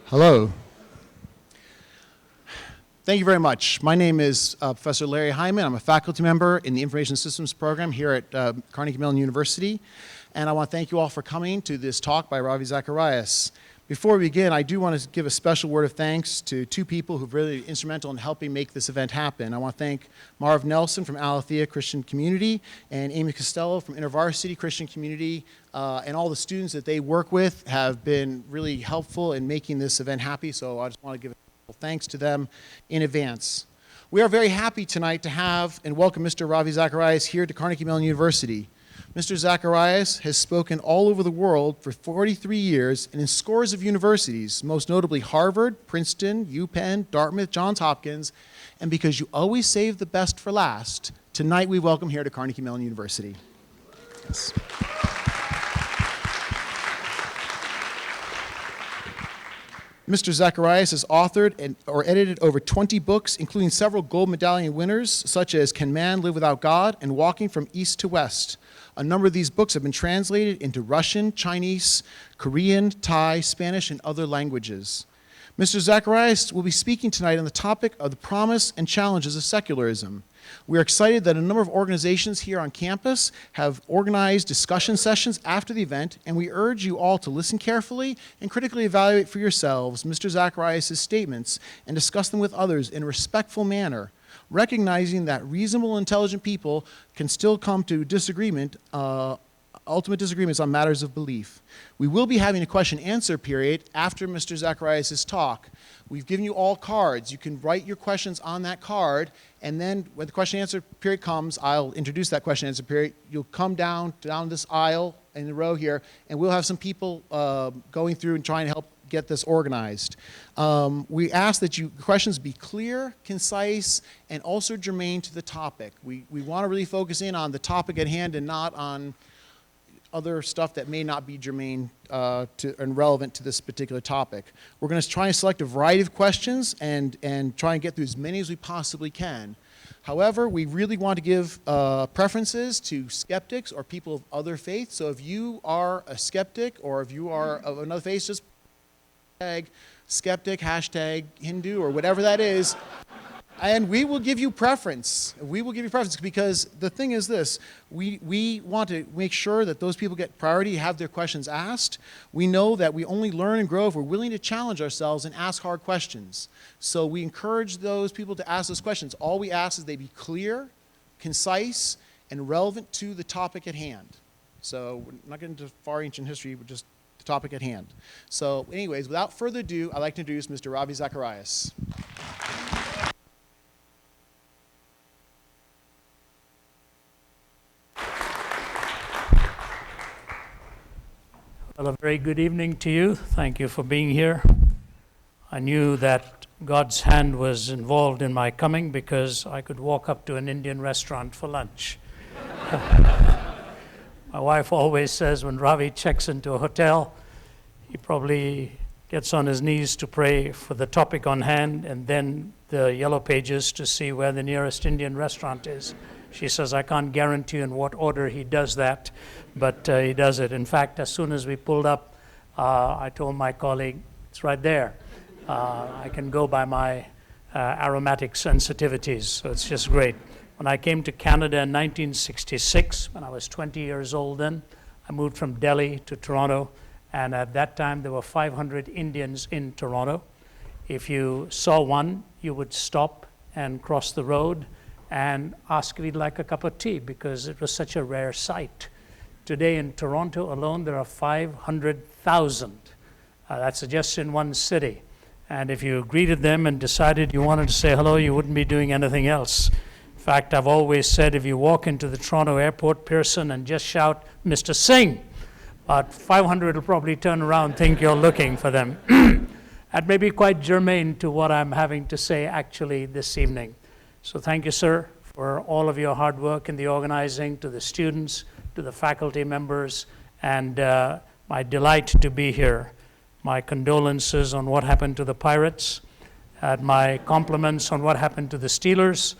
Hello. Thank you very much. My name is Professor Larry Hyman. I'm a faculty member in the Information Systems program here at Carnegie Mellon University. And I want to thank you all for coming to this talk by Ravi Zacharias. Before we begin, I do want to give a special word of thanks to two people who've really been instrumental in helping make this event happen. I want to thank Marv Nelson from Aletheia Christian Community and Amy Costello from InterVarsity Christian Community, and all the students that they work with have been really helpful in making this event happy, so I just want to give thanks to them in advance. We are very happy tonight to have and welcome Mr. Ravi Zacharias here to Carnegie Mellon University. Mr. Zacharias has spoken all over the world for 43 years and in scores of universities, most notably Harvard, Princeton, UPenn, Dartmouth, Johns Hopkins, and because you always save the best for last, tonight we welcome here to Carnegie Mellon University. Yes. Mr. Zacharias has authored or edited over 20 books, including several gold medallion winners, such as Can Man Live Without God and Walking from East to West. A number of these books have been translated into Russian, Chinese, Korean, Thai, Spanish, and other languages. Mr. Zacharias will be speaking tonight on the topic of the promise and challenges of secularism. We are excited that a number of organizations here on campus have organized discussion sessions after the event, and we urge you all to listen carefully and critically evaluate for yourselves Mr. Zacharias' statements and discuss them with others in a respectful manner, recognizing that reasonable, intelligent people can still come to ultimate disagreements on matters of belief. We will be having a question-answer period after Mr. Zacharias' talk. We've given you all cards. You can write your questions on that card, and then when the question-answer period comes, I'll introduce that question-answer period. You'll come down this aisle in the row here, and we'll have some people going through and trying to help get this organized. We ask that your questions be clear, concise, and also germane to the topic. We want to really focus in on the topic at hand and not on other stuff that may not be germane and relevant to this particular topic. We're going to try and select a variety of questions and try and get through as many as we possibly can. However, we really want to give preferences to skeptics or people of other faiths. So if you are a skeptic or if you are of another faith, just hashtag skeptic, hashtag Hindu, or whatever that is. And we will give you preference. We will give you preference because the thing is this. We want to make sure that those people get priority, have their questions asked. We know that we only learn and grow if we're willing to challenge ourselves and ask hard questions. So we encourage those people to ask those questions. All we ask is they be clear, concise, and relevant to the topic at hand. So we're not getting into far ancient history, but just the topic at hand. So anyways, without further ado, I'd like to introduce Mr. Ravi Zacharias. Well, a very good evening to you. Thank you for being here. I knew that God's hand was involved in my coming because I could walk up to an Indian restaurant for lunch. My wife always says when Ravi checks into a hotel, he probably gets on his knees to pray for the topic on hand and then the yellow pages to see where the nearest Indian restaurant is. She says, I can't guarantee in what order he does that, but he does it. In fact, as soon as we pulled up, I told my colleague, it's right there. I can go by my aromatic sensitivities, so it's just great. When I came to Canada in 1966, when I was 20 years old then, I moved from Delhi to Toronto, and at that time there were 500 Indians in Toronto. If you saw one, you would stop and cross the road and ask if he'd like a cup of tea because it was such a rare sight. Today in Toronto alone, there are 500,000. That's just in one city. And if you greeted them and decided you wanted to say hello, you wouldn't be doing anything else. In fact, I've always said if you walk into the Toronto Airport, Pearson, and just shout, Mr. Singh, about 500 will probably turn around and think you're looking for them. That may be quite germane to what I'm having to say actually this evening. So thank you, sir, for all of your hard work in the organizing, to the students, to the faculty members, and my delight to be here. My condolences on what happened to the Pirates, my compliments on what happened to the Steelers,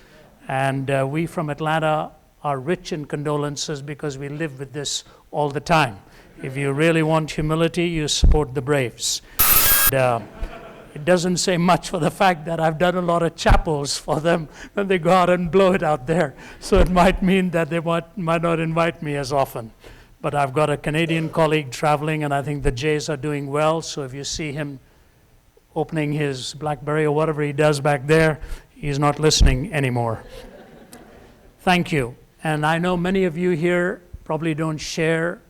and we from Atlanta are rich in condolences because we live with this all the time. If you really want humility, you support the Braves. And, It doesn't say much for the fact that I've done a lot of chapels for them when they go out and blow it out there. So it might mean that they might not invite me as often. But I've got a Canadian colleague traveling, and I think the Jays are doing well. So if you see him opening his BlackBerry or whatever he does back there, he's not listening anymore. Thank you. And I know many of you here probably don't share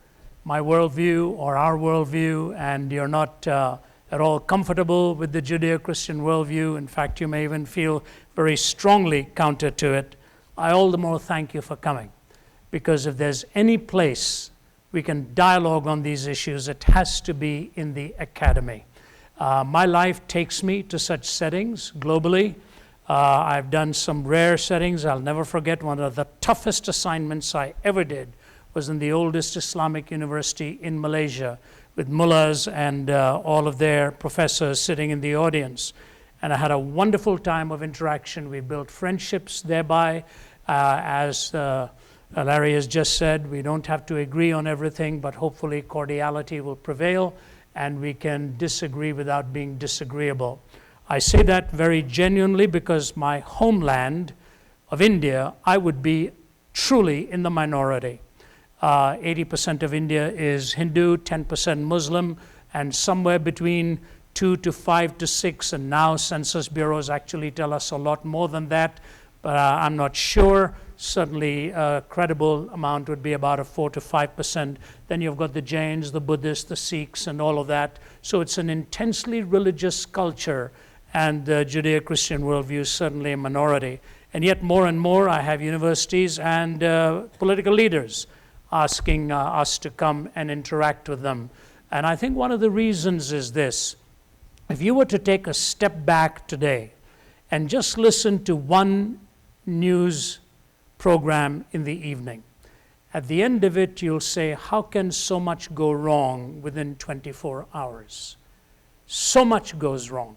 my worldview or our worldview, and you're not at all comfortable with the Judeo-Christian worldview. In fact, you may even feel very strongly counter to it. I all the more thank you for coming, because if there's any place we can dialogue on these issues, it has to be in the academy. My life takes me to such settings globally. I've done some rare settings. I'll never forget one of the toughest assignments I ever did was in the oldest Islamic university in Malaysia with mullahs and all of their professors sitting in the audience. And I had a wonderful time of interaction. We built friendships thereby. As Larry has just said, we don't have to agree on everything, but hopefully cordiality will prevail and we can disagree without being disagreeable. I say that very genuinely because my homeland of India, I would be truly in the minority. 80% of India is Hindu, 10% Muslim, and somewhere between 2 to 5 to 6, and now census bureaus actually tell us a lot more than that, but I'm not sure. Certainly a credible amount would be about a 4 to 5%. Then you've got the Jains, the Buddhists, the Sikhs, and all of that. So it's an intensely religious culture, and the Judeo-Christian worldview is certainly a minority. And yet more and more I have universities and political leaders asking us to come and interact with them. And I think one of the reasons is this. If you were to take a step back today and just listen to one news program in the evening, at the end of it you'll say, how can so much go wrong within 24 hours? So much goes wrong.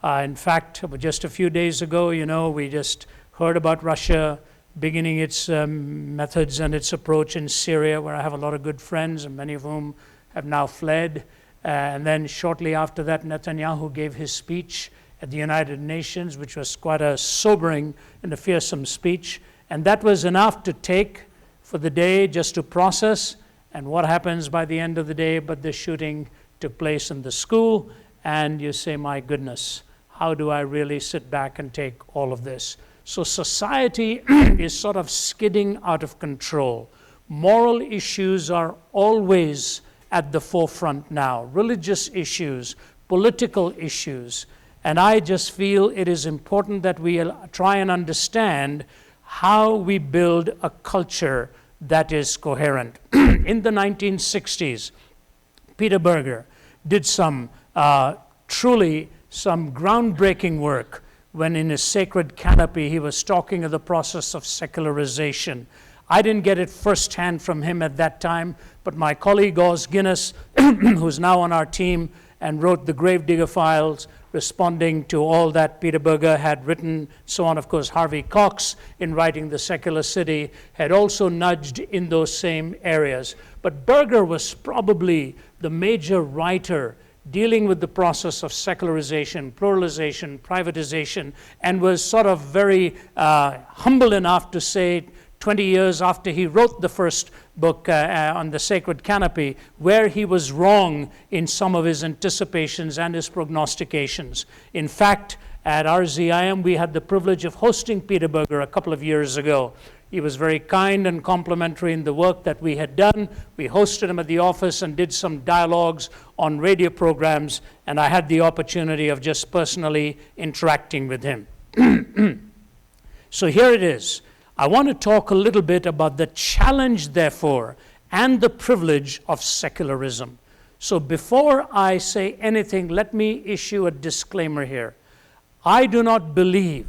In fact, just a few days ago, we just heard about Russia beginning its methods and its approach in Syria, where I have a lot of good friends, and many of whom have now fled. And then shortly after that, Netanyahu gave his speech at the United Nations, which was quite a sobering and a fearsome speech. And that was enough to take for the day, just to process. And what happens by the end of the day? But the shooting took place in the school, and you say, my goodness, how do I really sit back and take all of this? So society is sort of skidding out of control. Moral issues are always at the forefront now. Religious issues, political issues. And I just feel it is important that we try and understand how we build a culture that is coherent. In the 1960s, Peter Berger did some groundbreaking work when in his Sacred Canopy he was talking of the process of secularization. I didn't get it firsthand from him at that time, but my colleague Oz Guinness, who's now on our team and wrote the Gravedigger Files, responding to all that Peter Berger had written, so on. Of course, Harvey Cox, in writing The Secular City, had also nudged in those same areas. But Berger was probably the major writer dealing with the process of secularization, pluralization, privatization, and was sort of very humble enough to say 20 years after he wrote the first book on the Sacred Canopy, where he was wrong in some of his anticipations and his prognostications. In fact, at RZIM, we had the privilege of hosting Peter Berger a couple of years ago. He was very kind and complimentary in the work that we had done. We hosted him at the office and did some dialogues on radio programs, and I had the opportunity of just personally interacting with him. So here it is. I want to talk a little bit about the challenge, therefore, and the privilege of secularism. So before I say anything, let me issue a disclaimer here. I do not believe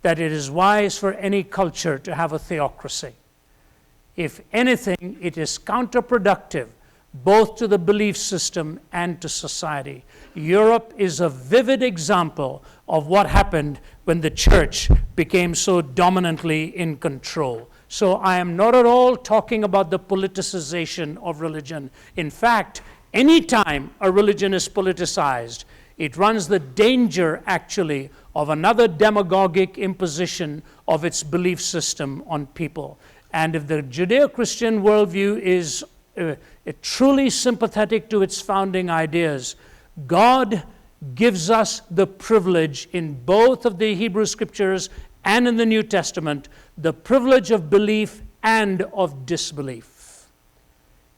that it is wise for any culture to have a theocracy. If anything, it is counterproductive both to the belief system and to society. Europe is a vivid example of what happened when the church became so dominantly in control. So I am not at all talking about the politicization of religion. In fact, any time a religion is politicized, It runs the danger, actually, of another demagogic imposition of its belief system on people. And if the Judeo-Christian worldview is truly sympathetic to its founding ideas, God gives us the privilege in both of the Hebrew Scriptures and in the New Testament, the privilege of belief and of disbelief.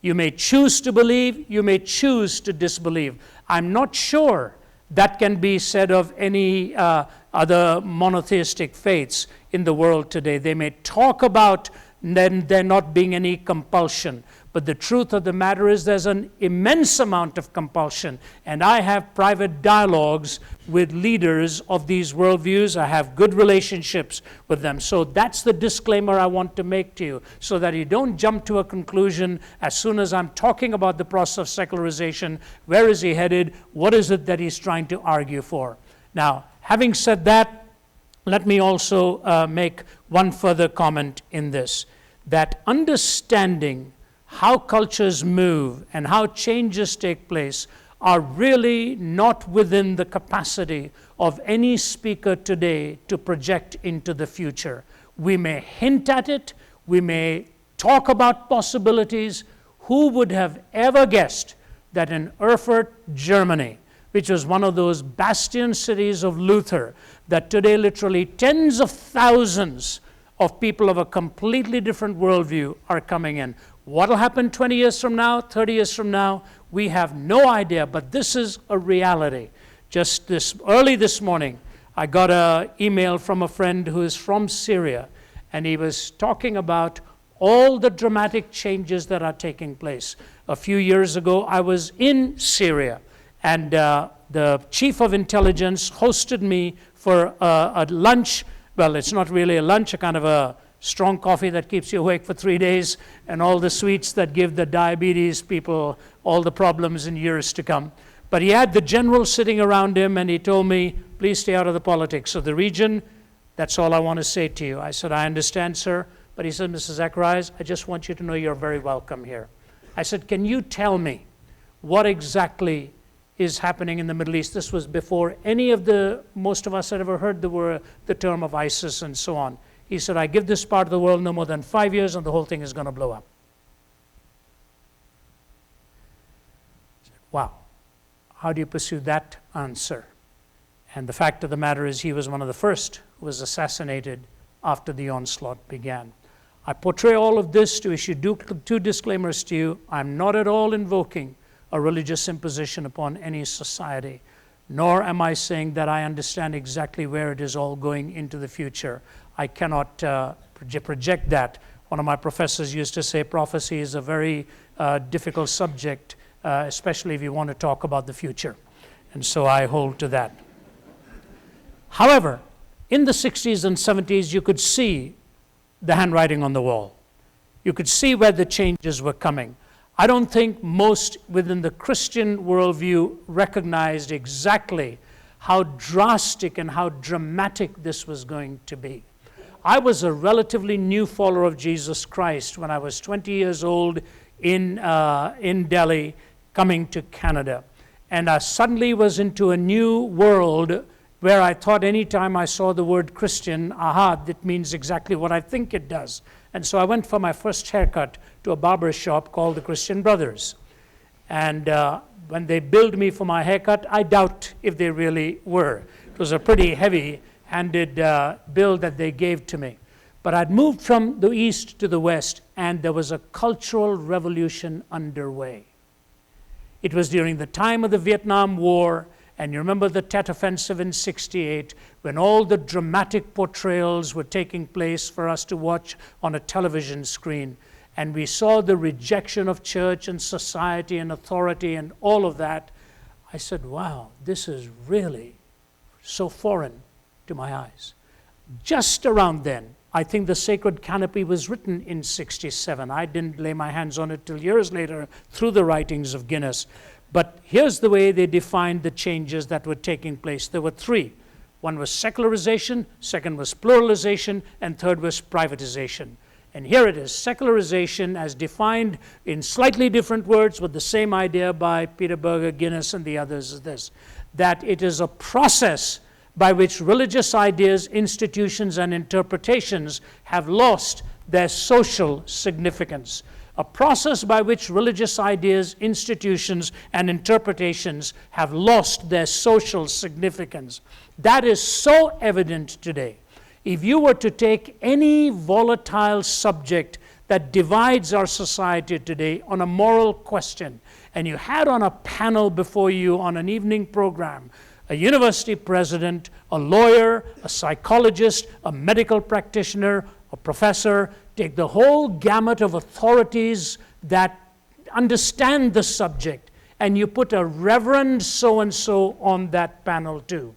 You may choose to believe, you may choose to disbelieve. I'm not sure that can be said of any other monotheistic faiths in the world today. They may talk about there not being any compulsion, but the truth of the matter is there's an immense amount of compulsion. And I have private dialogues with leaders of these worldviews. I have good relationships with them. So that's the disclaimer I want to make to you, so that you don't jump to a conclusion as soon as I'm talking about the process of secularization. Where is he headed? What is it that he's trying to argue for? Now, having said that, let me also make one further comment in this, that understanding how cultures move and how changes take place are really not within the capacity of any speaker today to project into the future. We may hint at it, we may talk about possibilities. Who would have ever guessed that in Erfurt, Germany, which was one of those bastion cities of Luther, that today literally tens of thousands of people of a completely different worldview are coming in. What will happen 20 years from now, 30 years from now? We have no idea, but this is a reality. Just early this morning, I got an email from a friend who is from Syria, and he was talking about all the dramatic changes that are taking place. A few years ago, I was in Syria, and the chief of intelligence hosted me for a lunch. Well, it's not really a lunch, a kind of a strong coffee that keeps you awake for 3 days, and all the sweets that give the diabetes people all the problems in years to come. But he had the general sitting around him, and he told me, please stay out of the politics of the region. That's all I want to say to you. I said, I understand, sir. But he said, Mr. Zacharias, I just want you to know you're very welcome here. I said, can you tell me what exactly is happening in the Middle East? This was before any of most of us had ever heard the term of ISIS and so on. He said, I give this part of the world no more than 5 years and the whole thing is going to blow up. I said, wow, how do you pursue that answer? And the fact of the matter is he was one of the first who was assassinated after the onslaught began. I portray all of this to issue two disclaimers to you. I'm not at all invoking a religious imposition upon any society, nor am I saying that I understand exactly where it is all going into the future. I cannot project that. One of my professors used to say prophecy is a very difficult subject, especially if you want to talk about the future. And so I hold to that. However, in the 60s and 70s, you could see the handwriting on the wall. You could see where the changes were coming. I don't think most within the Christian worldview recognized exactly how drastic and how dramatic this was going to be. I was a relatively new follower of Jesus Christ when I was 20 years old in Delhi, coming to Canada. And I suddenly was into a new world where I thought anytime I saw the word Christian, aha, that means exactly what I think it does. And so I went for my first haircut to a barber shop called the Christian Brothers. And when they billed me for my haircut, I doubt if they really were. It was a pretty heavy-handed bill that they gave to me. But I'd moved from the east to the west, and there was a cultural revolution underway. It was during the time of the Vietnam War, and you remember the Tet Offensive in '68, when all the dramatic portrayals were taking place for us to watch on a television screen. And we saw the rejection of church and society and authority and all of that. I said, wow, this is really so foreign to my eyes. Just around then, I think the Sacred Canopy was written in '67. I didn't lay my hands on it till years later through the writings of Guinness. But here's the way they defined the changes that were taking place. There were three. One was secularization, second was pluralization, and third was privatization. And here it is, secularization as defined in slightly different words with the same idea by Peter Berger, Guinness, and the others is this, that it is a process by which religious ideas, institutions, and interpretations have lost their social significance. A process by which religious ideas, institutions, and interpretations have lost their social significance. That is so evident today. If you were to take any volatile subject that divides our society today on a moral question, and you had on a panel before you on an evening program a university president, a lawyer, a psychologist, a medical practitioner, a professor, take the whole gamut of authorities that understand the subject, and you put a Reverend so-and-so on that panel too,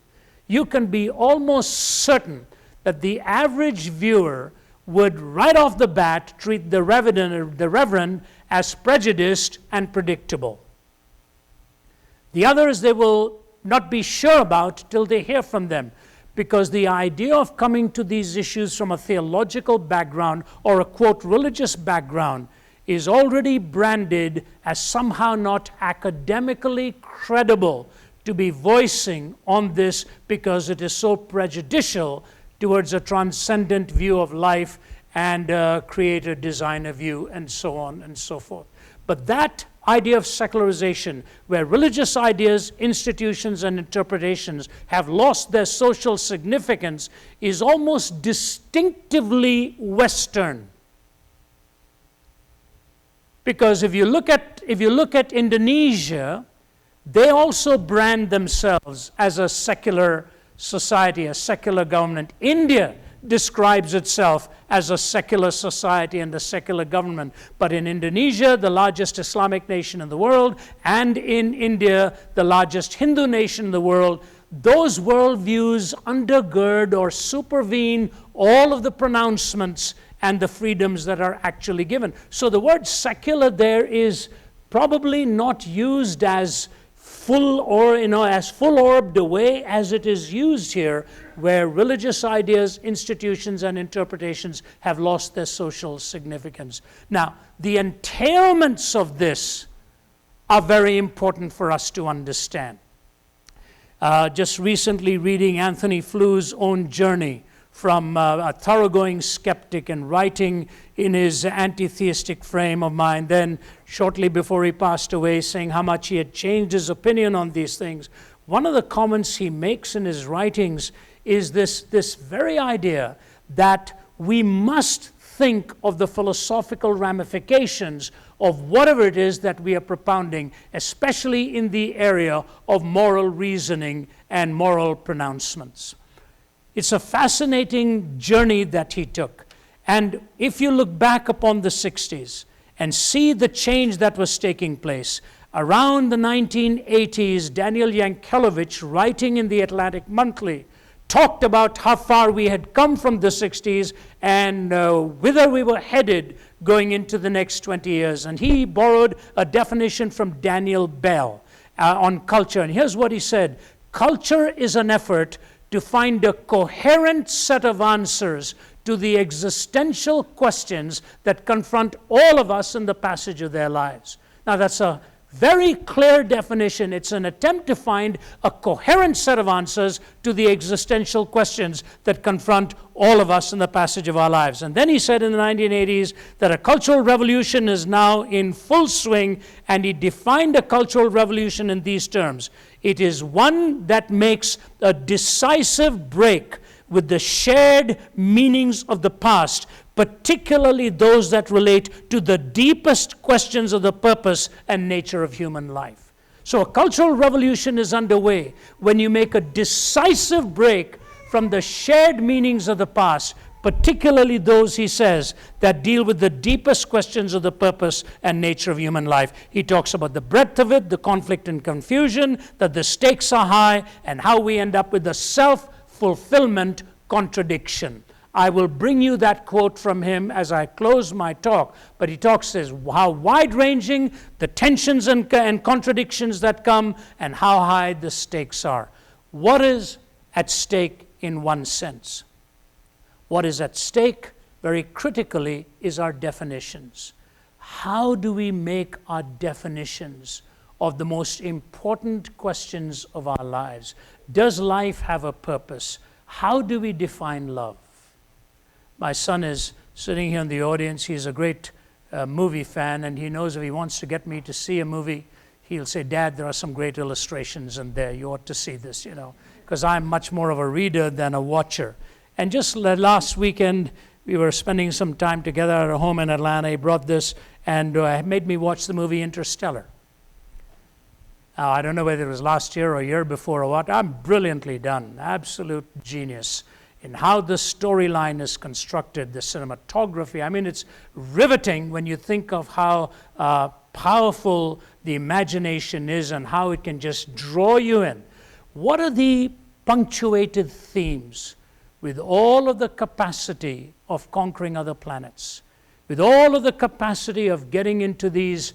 you can be almost certain that the average viewer would right off the bat treat the Reverend as prejudiced and predictable. The others they will not be sure about till they hear from them, because the idea of coming to these issues from a theological background or a, quote, religious background is already branded as somehow not academically credible to be voicing on this, because it is so prejudicial towards a transcendent view of life and a creator designer view, and so on and so forth. But that idea of secularization, where religious ideas, institutions, and interpretations have lost their social significance, is almost distinctively Western. Because if you look at Indonesia, they also brand themselves as a secular society, a secular government. India describes itself as a secular society and a secular government. But in Indonesia, the largest Islamic nation in the world, and in India, the largest Hindu nation in the world, those worldviews undergird or supervene all of the pronouncements and the freedoms that are actually given. So the word secular there is probably not used as full or, as full-orbed a way as it is used here, where religious ideas, institutions, and interpretations have lost their social significance. Now, the entailments of this are very important for us to understand. Just recently reading Anthony Fleur's own journey from a thoroughgoing skeptic and writing in his anti-theistic frame of mind, then shortly before he passed away, saying how much he had changed his opinion on these things. One of the comments he makes in his writings is this very idea that we must think of the philosophical ramifications of whatever it is that we are propounding, especially in the area of moral reasoning and moral pronouncements. It's a fascinating journey that he took. And if you look back upon the 60s and see the change that was taking place, around the 1980s, Daniel Yankelevich, writing in the Atlantic Monthly, talked about how far we had come from the 60s and whither we were headed going into the next 20 years. And he borrowed a definition from Daniel Bell on culture. And here's what he said: culture is an effort to find a coherent set of answers to the existential questions that confront all of us in the passage of their lives. Now, that's a very clear definition. It's an attempt to find a coherent set of answers to the existential questions that confront all of us in the passage of our lives. And then he said in the 1980s that a cultural revolution is now in full swing, and he defined a cultural revolution in these terms: it is one that makes a decisive break with the shared meanings of the past, particularly those that relate to the deepest questions of the purpose and nature of human life. So a cultural revolution is underway when you make a decisive break from the shared meanings of the past, particularly those, he says, that deal with the deepest questions of the purpose and nature of human life. He talks about the breadth of it, the conflict and confusion, that the stakes are high, and how we end up with the self-fulfillment contradiction. I will bring you that quote from him as I close my talk, but he says how wide-ranging the tensions and contradictions that come, and how high the stakes are. What is at stake in one sense? What is at stake, very critically, is our definitions. How do we make our definitions of the most important questions of our lives. Does life have a purpose? How do we define love? My son is sitting here in the audience. He's a great movie fan, and he knows if he wants to get me to see a movie, he'll say, "Dad, there are some great illustrations in there. You ought to see this," because I'm much more of a reader than a watcher. And just last weekend, we were spending some time together at a home in Atlanta. He brought this and made me watch the movie Interstellar. Now, I don't know whether it was last year or a year before or what. I'm brilliantly done, absolute genius in how the storyline is constructed, the cinematography. I mean, it's riveting when you think of how powerful the imagination is and how it can just draw you in. What are the punctuated themes with all of the capacity of conquering other planets, with all of the capacity of getting into these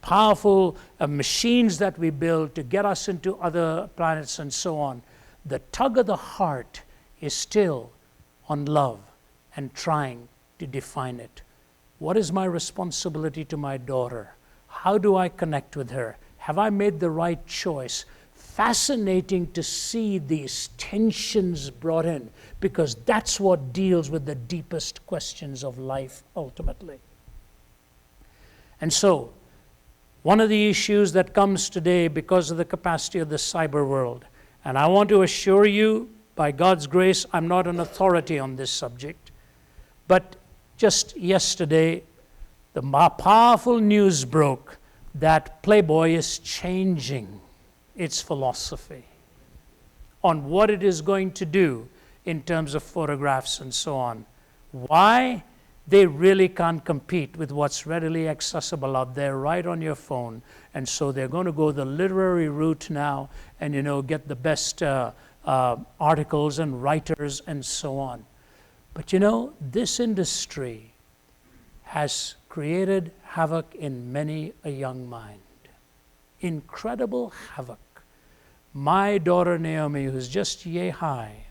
powerful machines that we build to get us into other planets and so on? The tug of the heart is still on love and trying to define it. What is my responsibility to my daughter? How do I connect with her? Have I made the right choice? Fascinating to see these tensions brought in, because that's what deals with the deepest questions of life ultimately. And so, one of the issues that comes today because of the capacity of the cyber world, and I want to assure you, by God's grace, I'm not an authority on this subject, but just yesterday, the powerful news broke that Playboy is changing its philosophy on what it is going to do in terms of photographs and so on. Why? They really can't compete with what's readily accessible out there right on your phone. And so they're going to go the literary route now and, get the best articles and writers and so on. But this industry has created havoc in many a young mind. Incredible havoc. My daughter Naomi, who's just yay high,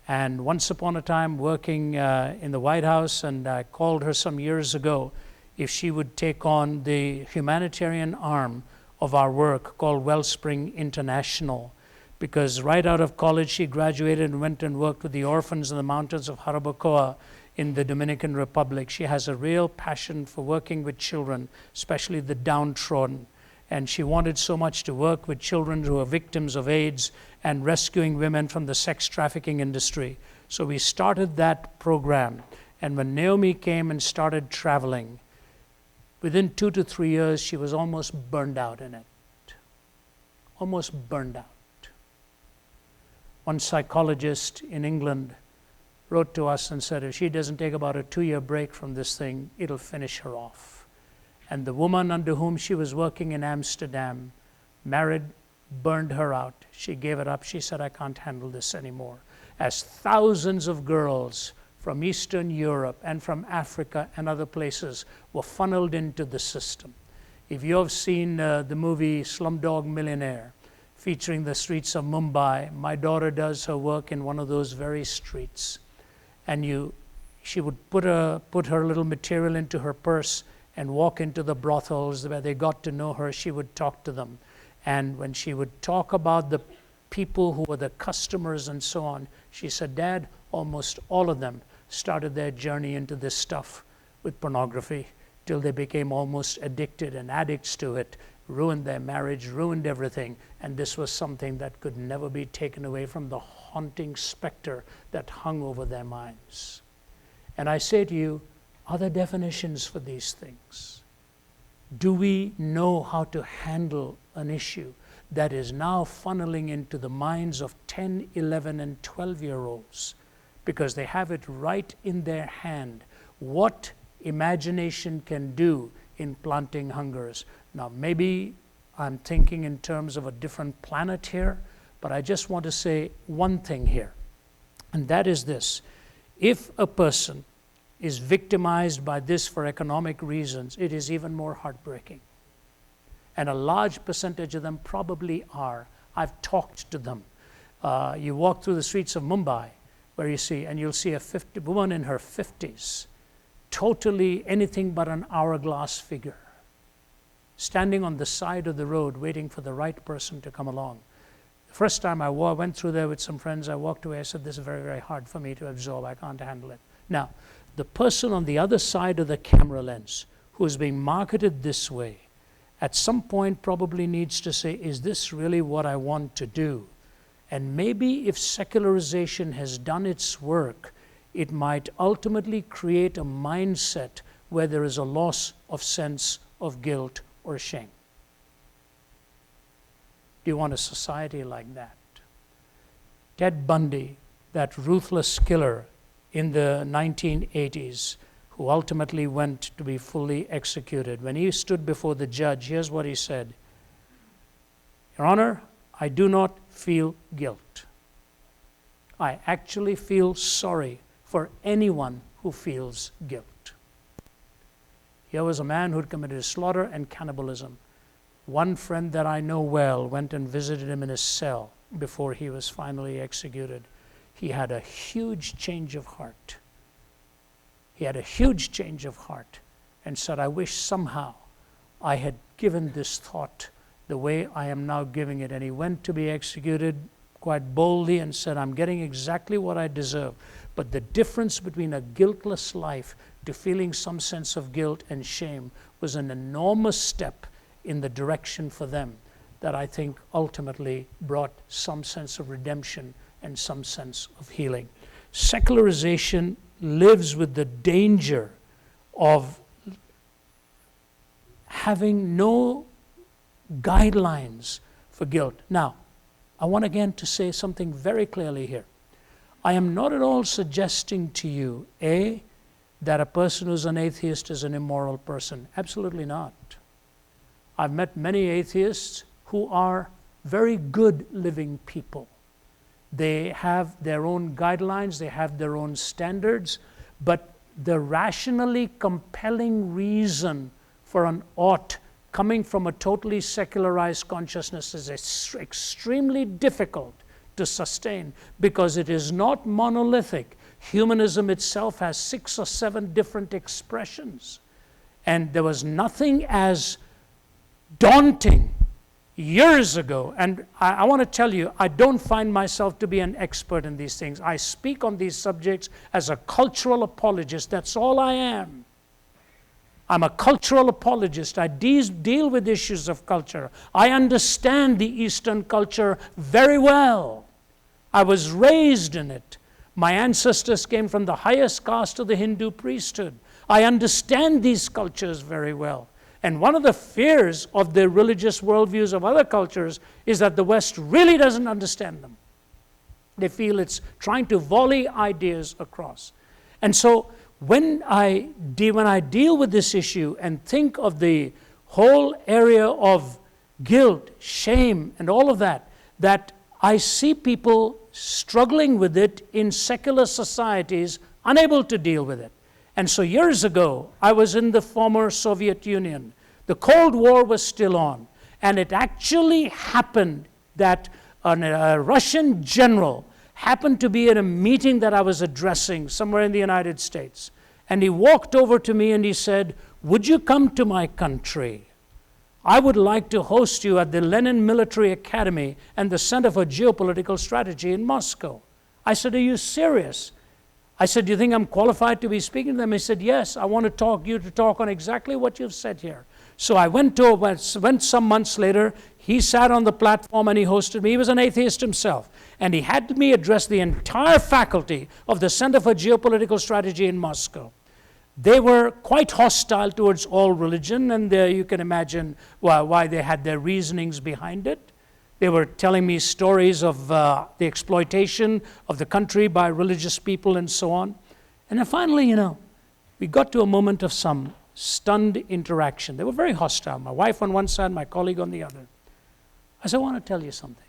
and once upon a time working in the White House, and I called her some years ago if she would take on the humanitarian arm of our work called Wellspring International, because right out of college she graduated and went and worked with the orphans in the mountains of Jarabacoa in the Dominican Republic. She has a real passion for working with children, especially the downtrodden. And she wanted so much to work with children who are victims of AIDS and rescuing women from the sex trafficking industry. So we started that program. And when Naomi came and started traveling, within 2 to 3 years, she was almost burned out in it. Almost burned out. One psychologist in England wrote to us and said, if she doesn't take about a 2-year break from this thing, it'll finish her off. And the woman under whom she was working in Amsterdam married, burned her out. She gave it up. She said, I can't handle this anymore. As thousands of girls from Eastern Europe and from Africa and other places were funneled into the system. If you have seen the movie Slumdog Millionaire, featuring the streets of Mumbai, my daughter does her work in one of those very streets. And she would put her little material into her purse and walk into the brothels where they got to know her. She would talk to them. And when she would talk about the people who were the customers and so on, she said, Dad, almost all of them started their journey into this stuff with pornography till they became almost addicted and addicts to it, ruined their marriage, ruined everything. And this was something that could never be taken away from the haunting specter that hung over their minds. And I say to you, are there definitions for these things? Do we know how to handle an issue that is now funneling into the minds of 10, 11, and 12-year-olds because they have it right in their hand what imagination can do in planting hungers? Now, maybe I'm thinking in terms of a different planet here, but I just want to say one thing here, and that is this. If a person is victimized by this for economic reasons, it is even more heartbreaking. And a large percentage of them probably are. I've talked to them. You walk through the streets of Mumbai, where you'll see a woman in her 50s, totally anything but an hourglass figure. standing on the side of the road waiting for the right person to come along. The first time I went through there with some friends, I walked away, I said, this is very, very hard for me to absorb, I can't handle it. Now, the person on the other side of the camera lens who is being marketed this way, at some point probably needs to say, is this really what I want to do? And maybe if secularization has done its work, it might ultimately create a mindset where there is a loss of sense of guilt or shame. Do you want a society like that? Ted Bundy, that ruthless killer in the 1980s, who ultimately went to be fully executed, when he stood before the judge, here's what he said: Your Honor, I do not feel guilt. I actually feel sorry for anyone who feels guilt. Here was a man who had committed slaughter and cannibalism. One friend that I know well went and visited him in his cell before he was finally executed. He had a huge change of heart. He had a huge change of heart and said, I wish somehow I had given this thought the way I am now giving it. And he went to be executed quite boldly and said, I'm getting exactly what I deserve. But the difference between a guiltless life to feeling some sense of guilt and shame was an enormous step in the direction for them that I think ultimately brought some sense of redemption and some sense of healing. Secularization lives with the danger of having no guidelines for guilt. Now, I want again to say something very clearly here. I am not at all suggesting to you, A, that a person who's an atheist is an immoral person. Absolutely not. I've met many atheists who are very good living people. They have their own guidelines, they have their own standards, but the rationally compelling reason for an ought coming from a totally secularized consciousness is extremely difficult to sustain because it is not monolithic. Humanism itself has 6 or 7 different expressions. And there was nothing as daunting years ago, and I want to tell you, I don't find myself to be an expert in these things. I speak on these subjects as a cultural apologist. That's all I am. I'm a cultural apologist. I deal with issues of culture. I understand the Eastern culture very well. I was raised in it. My ancestors came from the highest caste of the Hindu priesthood. I understand these cultures very well. And one of the fears of the religious worldviews of other cultures is that the West really doesn't understand them. They feel it's trying to volley ideas across. And so when I deal with this issue and think of the whole area of guilt, shame, and all of that, that I see people struggling with it in secular societies, unable to deal with it. And so years ago, I was in the former Soviet Union. The Cold War was still on. And it actually happened that a Russian general happened to be at a meeting that I was addressing somewhere in the United States. And he walked over to me and he said, would you come to my country? I would like to host you at the Lenin Military Academy and the Center for Geopolitical Strategy in Moscow. I said, are you serious? I said, do you think I'm qualified to be speaking to them? He said, yes, I want you to talk on exactly what you've said here. So I went some months later. He sat on the platform and he hosted me. He was an atheist himself. And he had me address the entire faculty of the Center for Geopolitical Strategy in Moscow. They were quite hostile towards all religion, and you can imagine why they had their reasonings behind it. They were telling me stories of the exploitation of the country by religious people and so on. And then finally, we got to a moment of some stunned interaction. They were very hostile. My wife on one side, my colleague on the other. I said, I want to tell you something.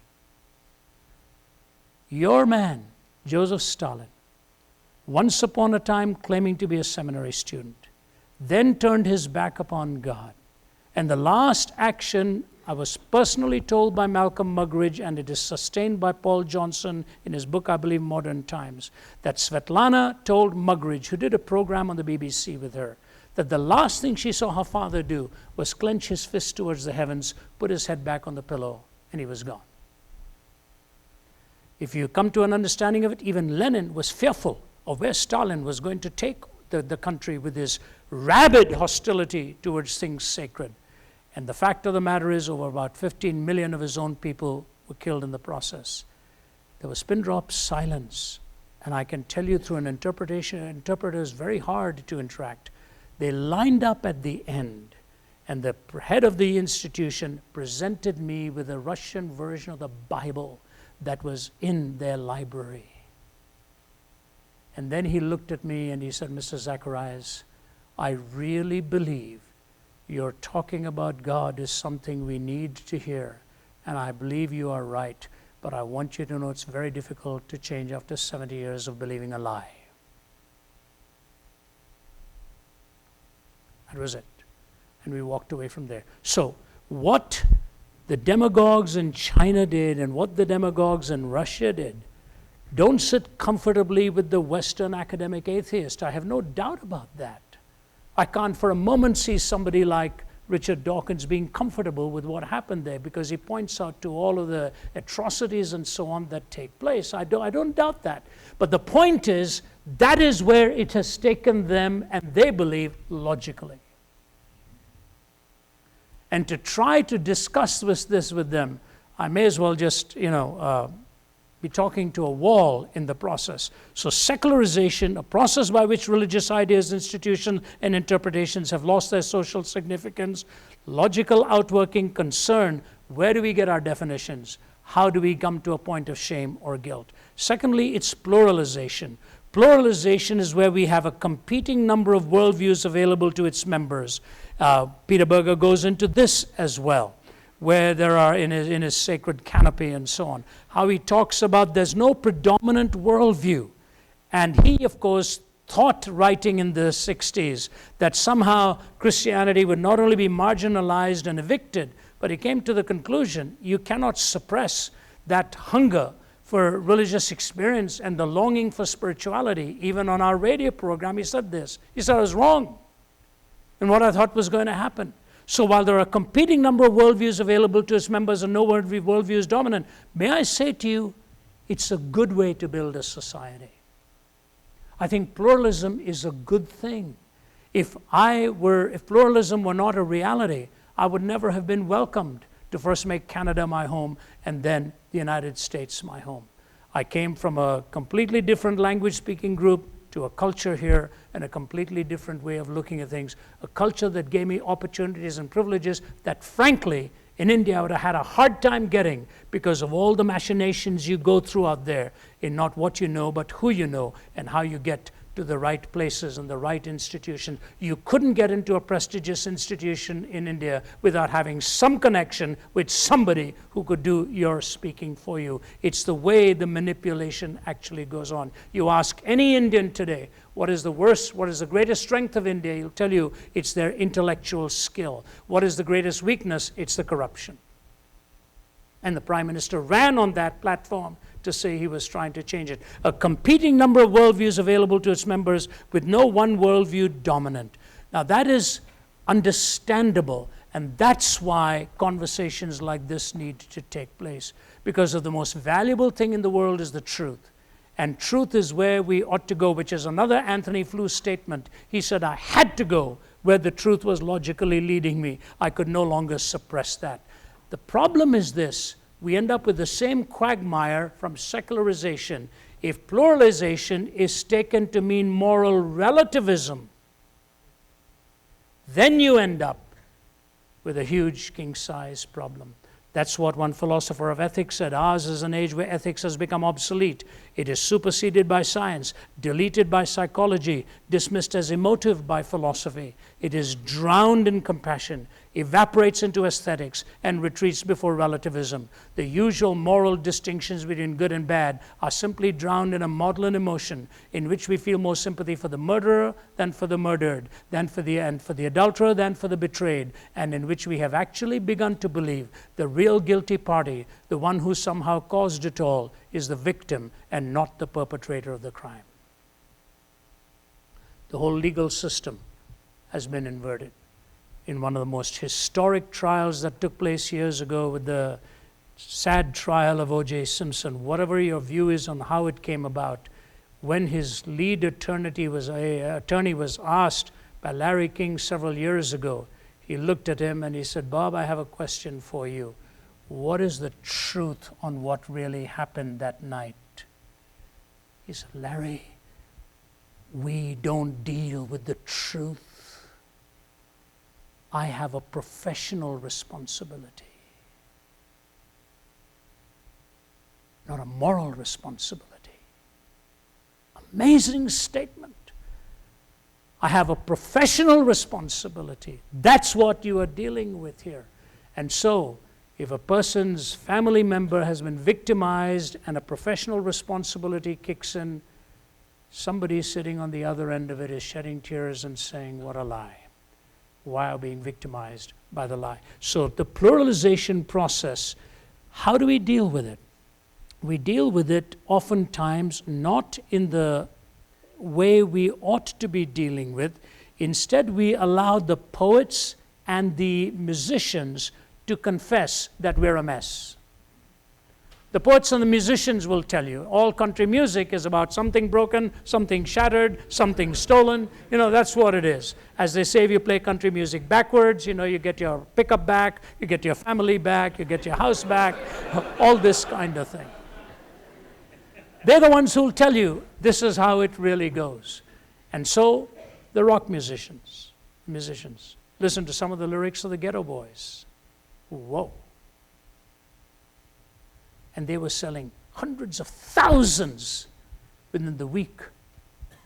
Your man, Joseph Stalin, once upon a time claiming to be a seminary student, then turned his back upon God. And the last action, I was personally told by Malcolm Muggeridge, and it is sustained by Paul Johnson in his book, I believe, Modern Times, that Svetlana told Muggeridge, who did a program on the BBC with her, that the last thing she saw her father do was clench his fist towards the heavens, put his head back on the pillow, and he was gone. If you come to an understanding of it, even Lenin was fearful of where Stalin was going to take the country with his rabid hostility towards things sacred. And the fact of the matter is, over about 15 million of his own people were killed in the process. There was pin drop silence. And I can tell you through an interpreter is very hard to interact. They lined up at the end, and the head of the institution presented me with a Russian version of the Bible that was in their library. And then he looked at me and he said, Mr. Zacharias, I really believe your talking about God is something we need to hear, and I believe you are right, but I want you to know it's very difficult to change after 70 years of believing a lie. That was it. And we walked away from there. So what the demagogues in China did and what the demagogues in Russia did, don't sit comfortably with the Western academic atheist. I have no doubt about that. I can't for a moment see somebody like Richard Dawkins being comfortable with what happened there, because he points out to all of the atrocities and so on that take place. I don't doubt that. But the point is, that is where it has taken them, and they believe logically. And to try to discuss this with them, I may as well just, be talking to a wall in the process. So secularization, a process by which religious ideas, institutions, and interpretations have lost their social significance, logical outworking, concern, where do we get our definitions? How do we come to a point of shame or guilt? Secondly, it's pluralization. Pluralization is where we have a competing number of worldviews available to its members. Peter Berger goes into this as well, where there are in his sacred canopy and so on, how he talks about there's no predominant worldview. And he, of course, thought, writing in the 60s, that somehow Christianity would not only be marginalized and evicted, but he came to the conclusion you cannot suppress that hunger for religious experience and the longing for spirituality. Even on our radio program, he said this. He said I was wrong in what I thought was going to happen. So while there are a competing number of worldviews available to its members and no worldview is dominant, may I say to you, it's a good way to build a society. I think pluralism is a good thing. If pluralism were not a reality, I would never have been welcomed to first make Canada my home and then the United States my home. I came from a completely different language-speaking group to a culture here and a completely different way of looking at things, a culture that gave me opportunities and privileges that, frankly, in India I would have had a hard time getting because of all the machinations you go through out there in not what you know, but who you know and how you get to the right places and the right institution. You couldn't get into a prestigious institution in India without having some connection with somebody who could do your speaking for you. It's the way the manipulation actually goes on. You ask any Indian today, what is the greatest strength of India? He'll tell you it's their intellectual skill. What is the greatest weakness? It's the corruption. And the Prime Minister ran on that platform to say he was trying to change it. A competing number of worldviews available to its members with no one worldview dominant. Now that is understandable, and that's why conversations like this need to take place, because of the most valuable thing in the world is the truth. And truth is where we ought to go, which is another Anthony Flew statement. He said, I had to go where the truth was logically leading me. I could no longer suppress that. The problem is this. We end up with the same quagmire from secularization. If pluralization is taken to mean moral relativism, then you end up with a huge king-size problem. That's what one philosopher of ethics said. Ours is an age where ethics has become obsolete. It is superseded by science, deleted by psychology, dismissed as emotive by philosophy. It is drowned in compassion, evaporates into aesthetics, and retreats before relativism. The usual moral distinctions between good and bad are simply drowned in a maudlin emotion in which we feel more sympathy for the murderer than for the murdered, and for the adulterer than for the betrayed, and in which we have actually begun to believe the real guilty party, the one who somehow caused it all, is the victim and not the perpetrator of the crime. The whole legal system has been inverted. In one of the most historic trials that took place years ago with the sad trial of O.J. Simpson, whatever your view is on how it came about, when his lead attorney was asked by Larry King several years ago, he looked at him and he said, "Bob, I have a question for you. What is the truth on what really happened that night?" He said, "Larry, we don't deal with the truth. I have a professional responsibility, not a moral responsibility." Amazing statement. I have a professional responsibility. That's what you are dealing with here. And so, if a person's family member has been victimized and a professional responsibility kicks in, somebody sitting on the other end of it is shedding tears and saying, "What a lie. Why are we being victimized by the lie?" So the pluralization process, how do we deal with it? We deal with it oftentimes not in the way we ought to be dealing with. Instead, we allow the poets and the musicians to confess that we're a mess. The poets and the musicians will tell you, all country music is about something broken, something shattered, something stolen. That's what it is. As they say, if you play country music backwards, you get your pickup back, you get your family back, you get your house back, all this kind of thing. They're the ones who'll tell you this is how it really goes. And so the rock musicians, listen to some of the lyrics of the Ghetto Boys. Whoa. And they were selling hundreds of thousands within the week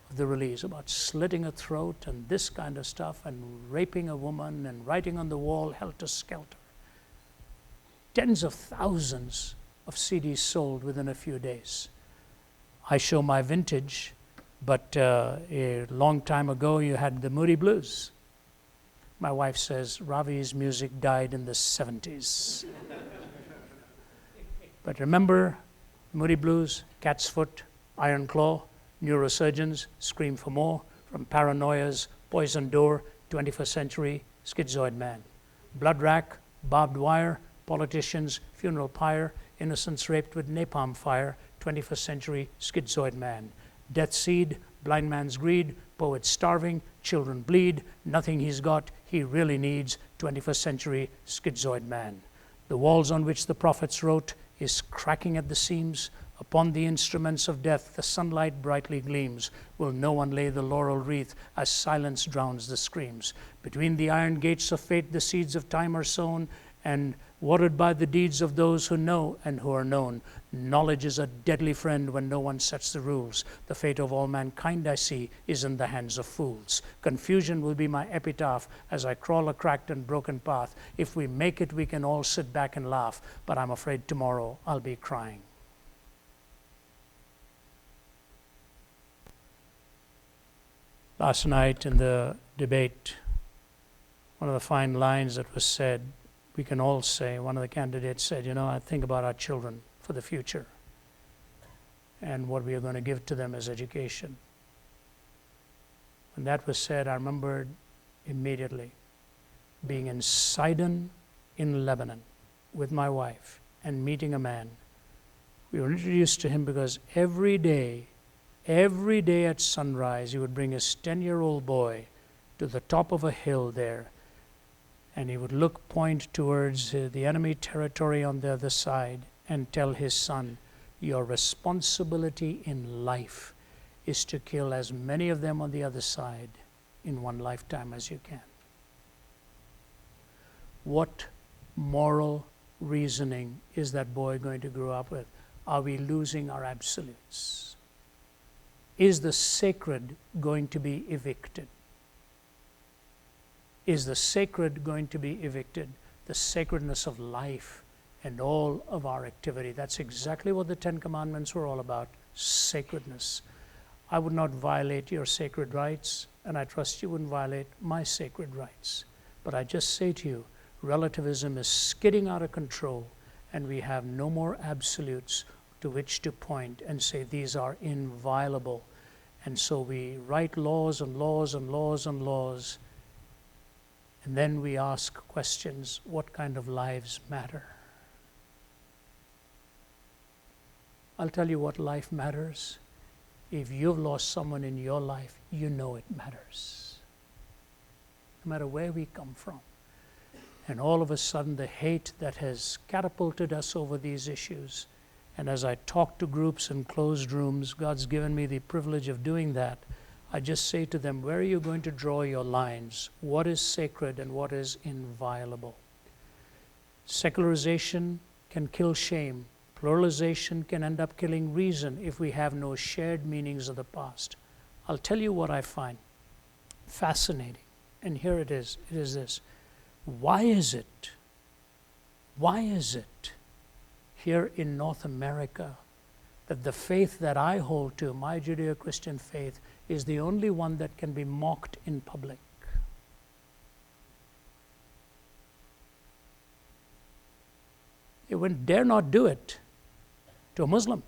of the release, about slitting a throat and this kind of stuff, and raping a woman and writing on the wall, helter skelter. Tens of thousands of CDs sold within a few days. I show my vintage, but a long time ago you had the Moody Blues. My wife says Ravi's music died in the 70s. But remember, Moody Blues, Cat's Foot, Iron Claw, Neurosurgeons, Scream for More, From Paranoias, Poison Door, 21st Century, Schizoid Man. Blood Rack, Barbed Wire, Politicians, Funeral Pyre, Innocents Raped with Napalm Fire, 21st Century, Schizoid Man. Death Seed, Blind Man's Greed, Poet Starving, Children Bleed, Nothing He's Got, He Really Needs, 21st Century, Schizoid Man. The walls on which the prophets wrote is cracking at the seams. Upon the instruments of death the sunlight brightly gleams. Will no one lay the laurel wreath as silence drowns the screams? Between the iron gates of fate the seeds of time are sown, and watered by the deeds of those who know and who are known. Knowledge is a deadly friend when no one sets the rules. The fate of all mankind, I see, is in the hands of fools. Confusion will be my epitaph as I crawl a cracked and broken path. If we make it, we can all sit back and laugh, but I'm afraid tomorrow I'll be crying. Last night in the debate, one of the fine lines that was said, we can all say, one of the candidates said, I think about our children for the future and what we are going to give to them as education. When that was said, I remembered immediately being in Sidon in Lebanon with my wife and meeting a man. We were introduced to him because every day at sunrise, he would bring his 10-year-old boy to the top of a hill there, and he would point towards the enemy territory on the other side and tell his son, your responsibility in life is to kill as many of them on the other side in one lifetime as you can. What moral reasoning is that boy going to grow up with? Are we losing our absolutes? Is the sacred going to be evicted? Is the sacred going to be evicted? The sacredness of life and all of our activity. That's exactly what the Ten Commandments were all about, sacredness. I would not violate your sacred rights, and I trust you wouldn't violate my sacred rights. But I just say to you, relativism is skidding out of control, and we have no more absolutes to which to point and say these are inviolable. And so we write laws and laws and laws and laws, And then we ask questions, what kind of lives matter? I'll tell you what life matters. If you've lost someone in your life, you know it matters. No matter where we come from. And all of a sudden, the hate that has catapulted us over these issues, and as I talk to groups in closed rooms, God's given me the privilege of doing that, I just say to them, where are you going to draw your lines? What is sacred and what is inviolable? Secularization can kill shame. Pluralization can end up killing reason if we have no shared meanings of the past. I'll tell you what I find fascinating, and here it is. It is this. Why is it here in North America that the faith that I hold to, my Judeo-Christian faith, is the only one that can be mocked in public? It would dare not do it to a Muslim.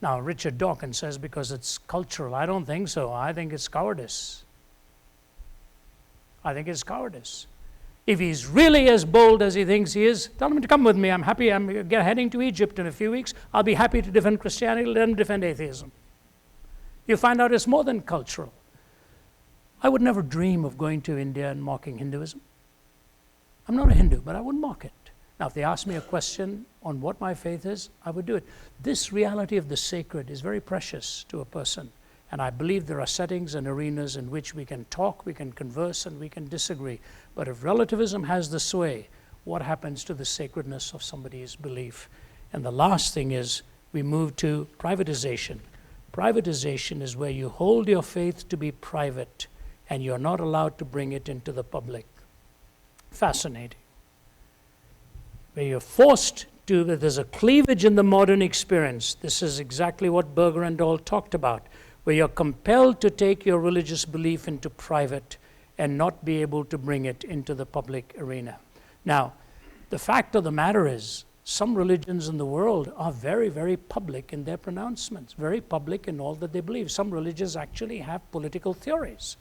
Now, Richard Dawkins says because it's cultural. I don't think so. I think it's cowardice. I think it's cowardice. If he's really as bold as he thinks he is, tell him to come with me. I'm happy. I'm heading to Egypt in a few weeks. I'll be happy to defend Christianity. Let him defend atheism. You find out it's more than cultural. I would never dream of going to India and mocking Hinduism. I'm not a Hindu, but I wouldn't mock it. Now, if they asked me a question on what my faith is, I would do it. This reality of the sacred is very precious to a person. And I believe there are settings and arenas in which we can talk, we can converse, and we can disagree. But if relativism has the sway, what happens to the sacredness of somebody's belief? And the last thing is we move to privatization. Privatization is where you hold your faith to be private and you're not allowed to bring it into the public. Fascinating. Where you're forced to, there's a cleavage in the modern experience. This is exactly what Berger and Dahl talked about, where you're compelled to take your religious belief into private and not be able to bring it into the public arena. Now, the fact of the matter is, some religions in the world are very, very public in their pronouncements, very public in all that they believe. Some religions actually have political theories.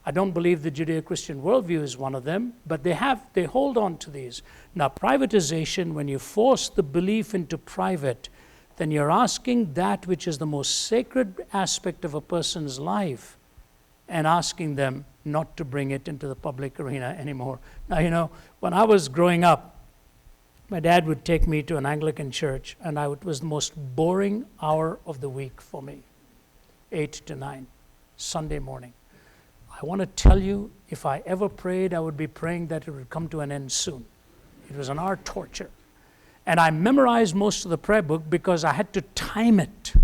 I don't believe the Judeo-Christian worldview is one of them, but they hold on to these. Now, privatization, when you force the belief into private, then you're asking that which is the most sacred aspect of a person's life and asking them not to bring it into the public arena anymore. Now, when I was growing up, my dad would take me to an Anglican church, and it was the most boring hour of the week for me, 8 to 9, Sunday morning. I want to tell you, if I ever prayed, I would be praying that it would come to an end soon. It was an hour torture. And I memorized most of the prayer book because I had to time it.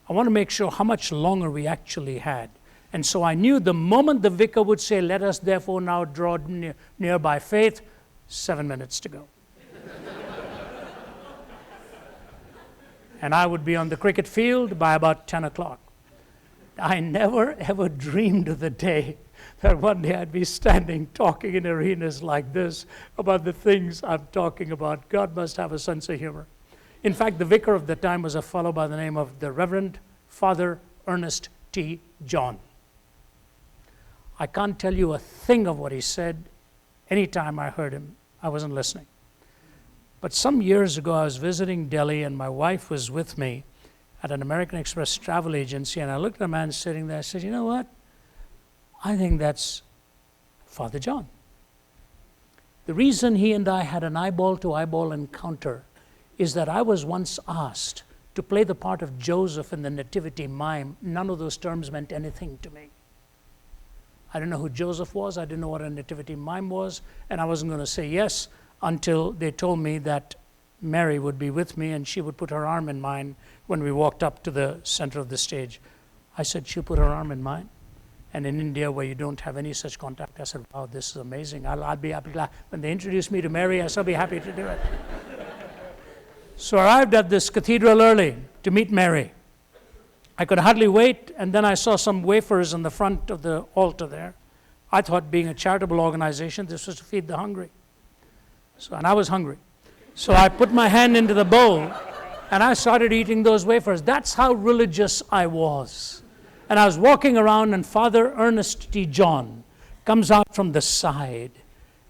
I want to make sure how much longer we actually had. And so I knew the moment the vicar would say, let us therefore now draw near by faith, 7 minutes to go. And I would be on the cricket field by about 10 o'clock. I never ever dreamed of the day that one day I'd be standing talking in arenas like this about the things I'm talking about. God must have a sense of humor. In fact, the vicar of the time was a fellow by the name of the Reverend Father Ernest T. John. I can't tell you a thing of what he said. Anytime I heard him, I wasn't listening. But some years ago, I was visiting Delhi, and my wife was with me at an American Express travel agency, and I looked at a man sitting there. I said, you know what? I think that's Father John. The reason he and I had an eyeball-to-eyeball encounter is that I was once asked to play the part of Joseph in the Nativity mime. None of those terms meant anything to me. I didn't know who Joseph was. I didn't know what a Nativity mime was, and I wasn't going to say yes until they told me that Mary would be with me and she would put her arm in mine when we walked up to the center of the stage. I said, she'll put her arm in mine? And in India, where you don't have any such contact, I said, wow, this is amazing. I'll be glad. When they introduced me to Mary, I said, I'll be happy to do it. So I arrived at this cathedral early to meet Mary. I could hardly wait, and then I saw some wafers in the front of the altar there. I thought, being a charitable organization, this was to feed the hungry. And I was hungry. So I put my hand into the bowl, and I started eating those wafers. That's how religious I was. And I was walking around, and Father Ernest T. John comes out from the side,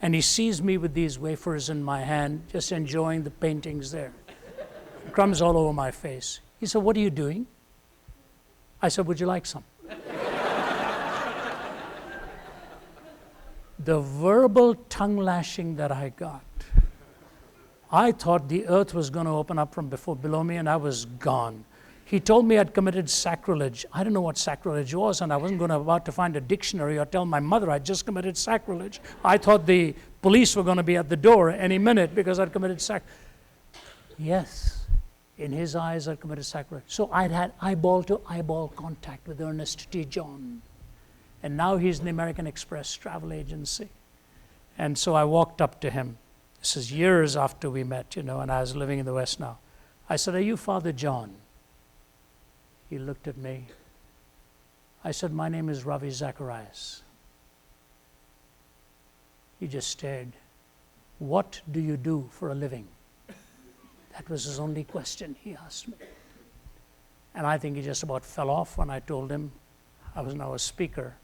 And he sees me with these wafers in my hand, just enjoying the paintings there. Crumbs all over my face. He said, "What are you doing?" I said, "Would you like some?" The verbal tongue lashing that I got. I thought the earth was going to open up from below me, and I was gone. He told me I'd committed sacrilege. I didn't know what sacrilege was, and I wasn't about to find a dictionary or tell my mother I'd just committed sacrilege. I thought the police were going to be at the door any minute because I'd committed sacrilege. Yes, in his eyes I'd committed sacrilege. So I'd had eyeball-to-eyeball contact with Ernest T. John. And now he's in the American Express travel agency. And so I walked up to him. This is years after we met, and I was living in the West now. I said, "Are you Father John?" He looked at me. I said, "My name is Ravi Zacharias." He just stared. "What do you do for a living?" That was his only question he asked me. And I think he just about fell off when I told him I was now a speaker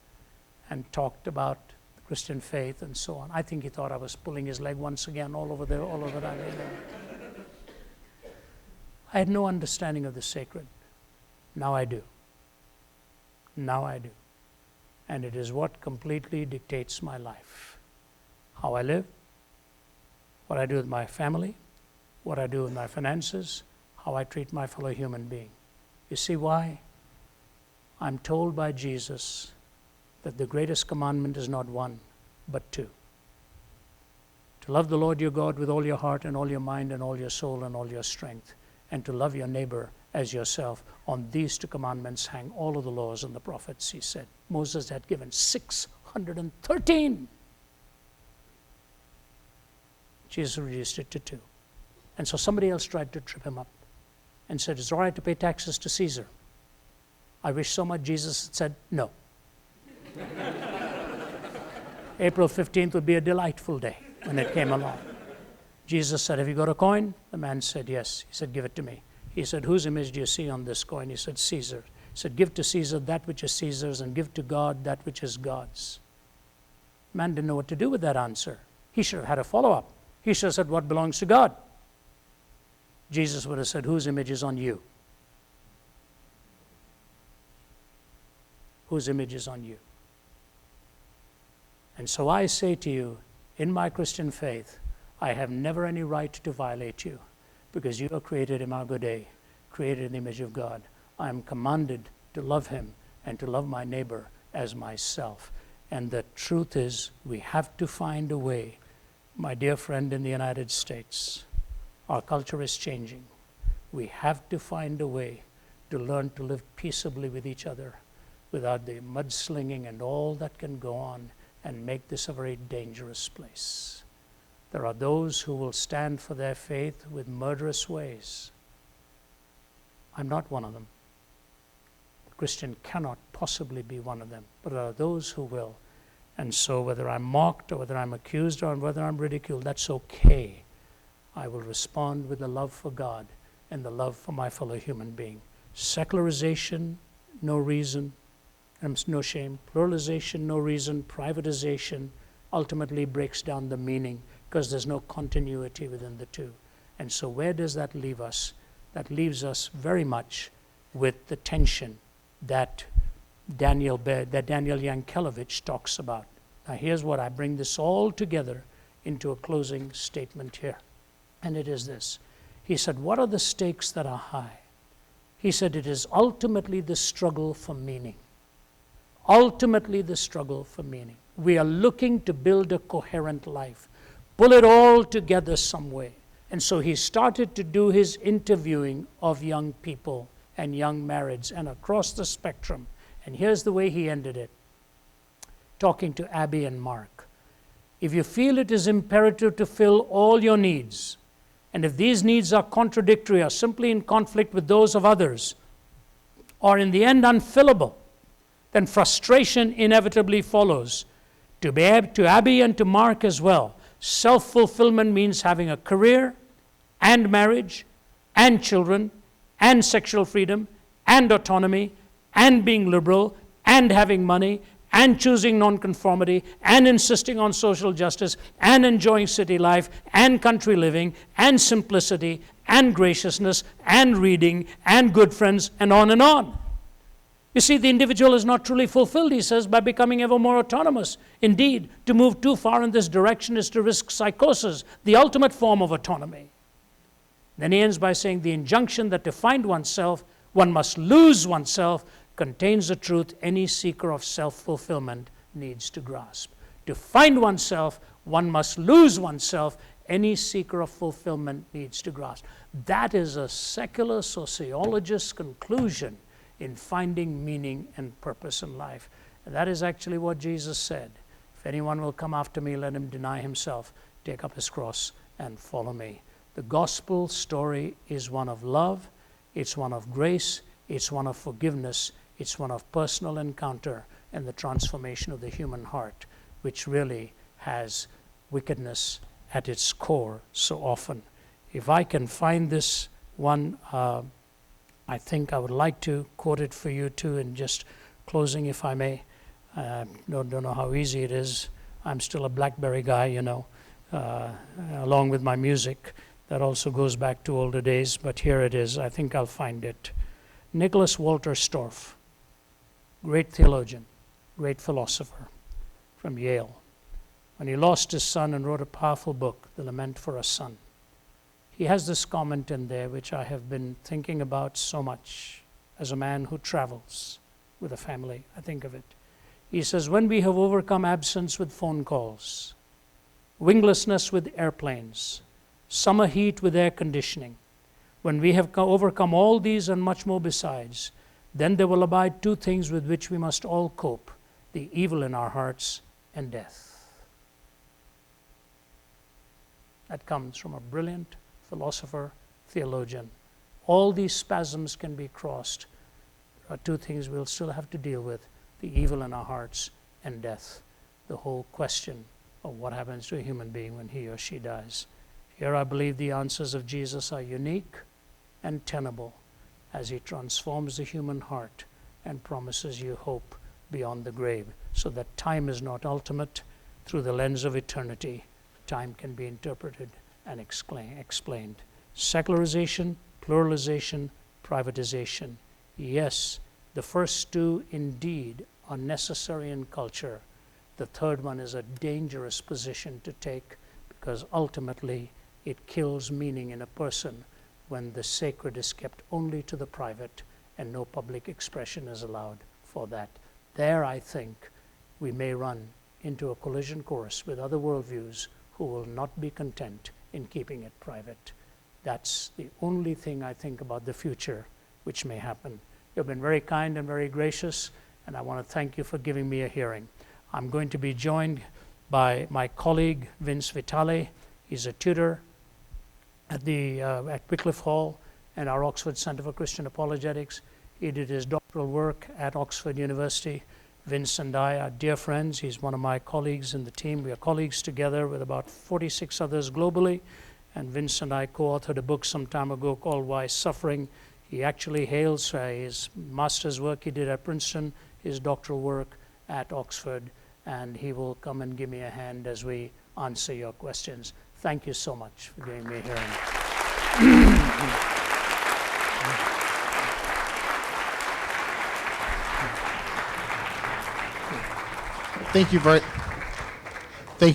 and talked about the Christian faith and so on. I think he thought I was pulling his leg once again all over that. I had no understanding of the sacred. Now I do. And it is what completely dictates my life. How I live, what I do with my family, what I do with my finances, how I treat my fellow human being. You see why? I'm told by Jesus that the greatest commandment is not one, but two. To love the Lord your God with all your heart and all your mind and all your soul and all your strength, and to love your neighbor as yourself. On these two commandments hang all of the laws and the prophets, he said. Moses had given 613. Jesus reduced it to two. And so somebody else tried to trip him up and said, "It's all right to pay taxes to Caesar." I wish so much Jesus had said no. April 15th would be a delightful day when it came along. Jesus said, "Have you got a coin?" The man said, "Yes." He said, "Give it to me." He said, "Whose image do you see on this coin?" He said, "Caesar." He said, "Give to Caesar that which is Caesar's, and give to God that which is God's." The man didn't know what to do with that answer. He should have had a follow-up. He should have said, "What belongs to God?" Jesus would have said, "Whose image is on you?" Whose image is on you? And so I say to you, in my Christian faith, I have never any right to violate you, because you are created imago Dei, created in the image of God. I am commanded to love him and to love my neighbor as myself. And the truth is, we have to find a way. My dear friend in the United States, our culture is changing. We have to find a way to learn to live peaceably with each other without the mudslinging and all that can go on and make this a very dangerous place. There are those who will stand for their faith with murderous ways. I'm not one of them. A Christian cannot possibly be one of them, but there are those who will. And so whether I'm mocked or whether I'm accused or whether I'm ridiculed, that's okay. I will respond with the love for God and the love for my fellow human being. Secularization, no reason, no shame. Pluralization, no reason. Privatization ultimately breaks down the meaning because there's no continuity within the two. And so where does that leave us? That leaves us very much with the tension that Daniel Yankelevich talks about. Now here's what I bring this all together into a closing statement here. And it is this. He said, what are the stakes that are high? He said, it is ultimately the struggle for meaning. Ultimately the struggle for meaning. We are looking to build a coherent life, pull it all together some way. And so he started to do his interviewing of young people and young marrieds and across the spectrum. And here's the way he ended it, talking to Abby and Mark. If you feel it is imperative to fill all your needs, and if these needs are contradictory or simply in conflict with those of others, or in the end unfillable, then frustration inevitably follows. To Abby and to Mark as well, self-fulfillment means having a career and marriage and children and sexual freedom and autonomy and being liberal and having money and choosing nonconformity, and insisting on social justice, and enjoying city life, and country living, and simplicity, and graciousness, and reading, and good friends, and on and on. You see, the individual is not truly fulfilled, he says, by becoming ever more autonomous. Indeed, to move too far in this direction is to risk psychosis, the ultimate form of autonomy. Then he ends by saying the injunction that to find oneself, one must lose oneself, contains the truth any seeker of self-fulfillment needs to grasp. To find oneself, one must lose oneself, any seeker of fulfillment needs to grasp. That is a secular sociologist's conclusion in finding meaning and purpose in life. And that is actually what Jesus said. If anyone will come after me, let him deny himself, take up his cross, and follow me. The gospel story is one of love, it's one of grace, it's one of forgiveness, it's one of personal encounter and the transformation of the human heart, which really has wickedness at its core so often. If I can find this one, I think I would like to quote it for you too, in just closing, if I may. Don't know how easy it is. I'm still a BlackBerry guy, you know, along with my music. That also goes back to older days, but here it is. I think I'll find it. Nicholas Walter Storff, great theologian, great philosopher from Yale. When he lost his son and wrote a powerful book, The Lament for a Son, he has this comment in there which I have been thinking about so much as a man who travels with a family. I think of it. He says, when we have overcome absence with phone calls, winglessness with airplanes, summer heat with air conditioning, when we have overcome all these and much more besides, then there will abide two things with which we must all cope, the evil in our hearts and death. That comes from a brilliant philosopher, theologian. All these spasms can be crossed. There are two things we'll still have to deal with, the evil in our hearts and death. The whole question of what happens to a human being when he or she dies. Here I believe the answers of Jesus are unique and tenable as he transforms the human heart and promises you hope beyond the grave, so that time is not ultimate. Through the lens of eternity, time can be interpreted and explained. Secularization, pluralization, privatization. Yes, the first two indeed are necessary in culture. The third one is a dangerous position to take, because ultimately it kills meaning in a person when the sacred is kept only to the private and no public expression is allowed for that. There, I think, we may run into a collision course with other worldviews who will not be content in keeping it private. That's the only thing I think about the future which may happen. You've been very kind and very gracious, and I want to thank you for giving me a hearing. I'm going to be joined by my colleague, Vince Vitale. He's a tutor at Wycliffe Hall and our Oxford Center for Christian Apologetics. He did his doctoral work at Oxford University. Vince and I are dear friends. He's one of my colleagues in the team. We are colleagues together with about 46 others globally. And Vince and I co-authored a book some time ago called Why Suffering. He actually hails his master's work he did at Princeton, his doctoral work at Oxford, and he will come and give me a hand as we answer your questions. Thank you so much for giving me a hearing. Thank you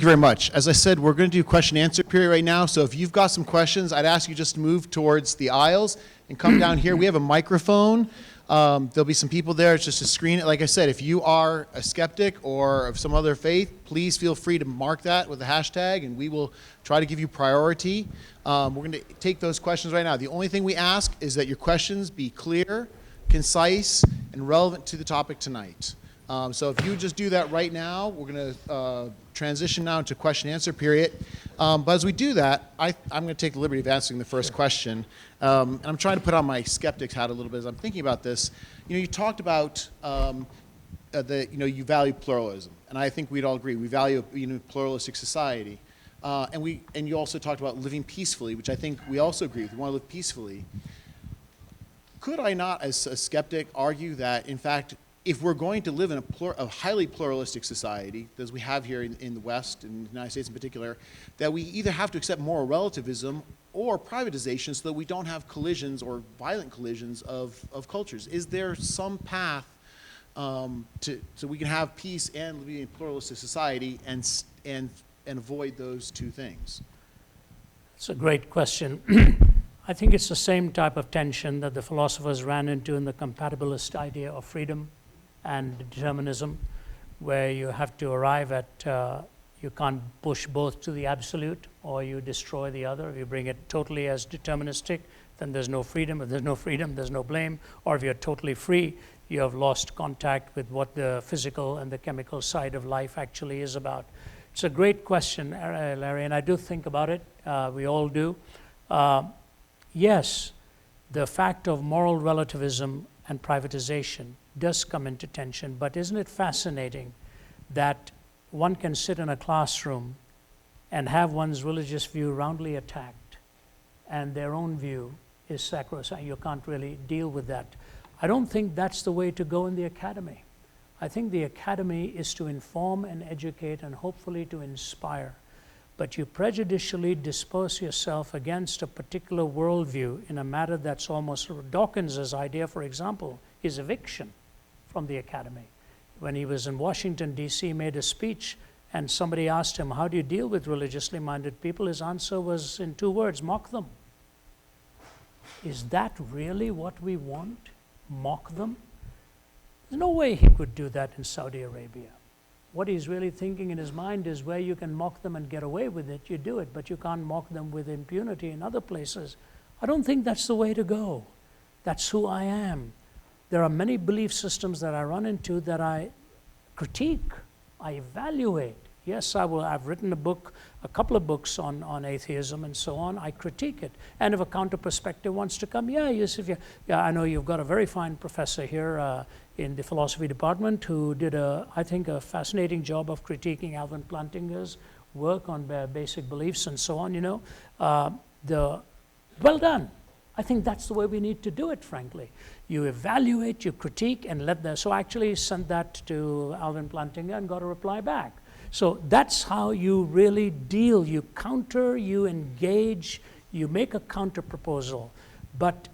very much. As I said, we're going to do question and answer period right now. So if you've got some questions, I'd ask you just to move towards the aisles and come down here. We have a microphone. There'll be some people there. It's just a screen. Like I said, if you are a skeptic or of some other faith, please feel free to mark that with a hashtag, and we will try to give you priority. We're going to take those questions right now. The only thing we ask is that your questions be clear, concise, and relevant to the topic tonight. So if you just do that right now, we're going to transition now to question and answer period. But as we do that, I'm going to take the liberty of answering the first question. And I'm trying to put on my skeptic's hat a little bit as I'm thinking about this. You know, you talked about you value pluralism, and I think we'd all agree. We value a pluralistic society. And you also talked about living peacefully, which I think we also agree with. We want to live peacefully. Could I not, as a skeptic, argue that, in fact, if we're going to live in a highly pluralistic society, as we have here in the West, and the United States in particular, that we either have to accept moral relativism or privatization so that we don't have collisions or violent collisions of cultures. Is there some path so we can have peace and live in a pluralistic society and avoid those two things? It's a great question. I think it's the same type of tension that the philosophers ran into in the compatibilist idea of freedom and determinism, where you have to arrive at, you can't push both to the absolute, or you destroy the other. If you bring it totally as deterministic, then there's no freedom. If there's no freedom, there's no blame. Or if you're totally free, you have lost contact with what the physical and the chemical side of life actually is about. It's a great question, Larry, and I do think about it. We all do. Yes, the fact of moral relativism and privatization does come into tension, but isn't it fascinating that one can sit in a classroom and have one's religious view roundly attacked, and their own view is sacrosanct? You can't really deal with that. I don't think that's the way to go in the academy. I think the academy is to inform and educate and hopefully to inspire. But you prejudicially dispose yourself against a particular worldview in a matter that's almost Dawkins's idea, for example, is eviction from the academy. When he was in Washington, D.C., he made a speech, and somebody asked him, how do you deal with religiously minded people? His answer was in 2 words: mock them. Is that really what we want? Mock them? There's no way he could do that in Saudi Arabia. What he's really thinking in his mind is where you can mock them and get away with it, you do it, but you can't mock them with impunity in other places. I don't think that's the way to go. That's who I am. There are many belief systems that I run into that I critique, I evaluate. Yes, I've written a couple of books on atheism and so on. I critique it. And if a counter perspective wants to come, I know you've got a very fine professor here in the philosophy department who did, I think, a fascinating job of critiquing Alvin Plantinga's work on basic beliefs and so on, well done. I think that's the way we need to do it, frankly. You evaluate, you critique, and so I actually sent that to Alvin Plantinga and got a reply back. So that's how you really deal. You counter, you engage, you make a counter proposal. But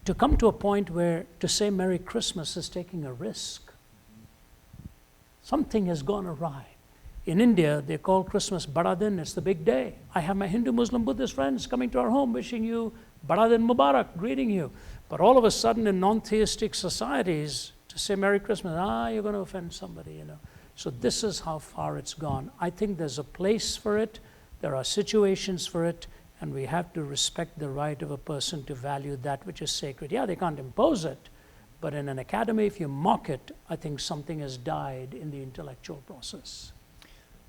to come to a point where to say Merry Christmas is taking a risk, something has gone awry. In India, they call Christmas Bada Din. It's the big day. I have my Hindu, Muslim, Buddhist friends coming to our home wishing you Bada Din Mubarak, greeting you. But all of a sudden in non-theistic societies, to say Merry Christmas, you're going to offend somebody, So this is how far it's gone. I think there's a place for it, there are situations for it, and we have to respect the right of a person to value that which is sacred. Yeah, they can't impose it, but in an academy, if you mock it, I think something has died in the intellectual process.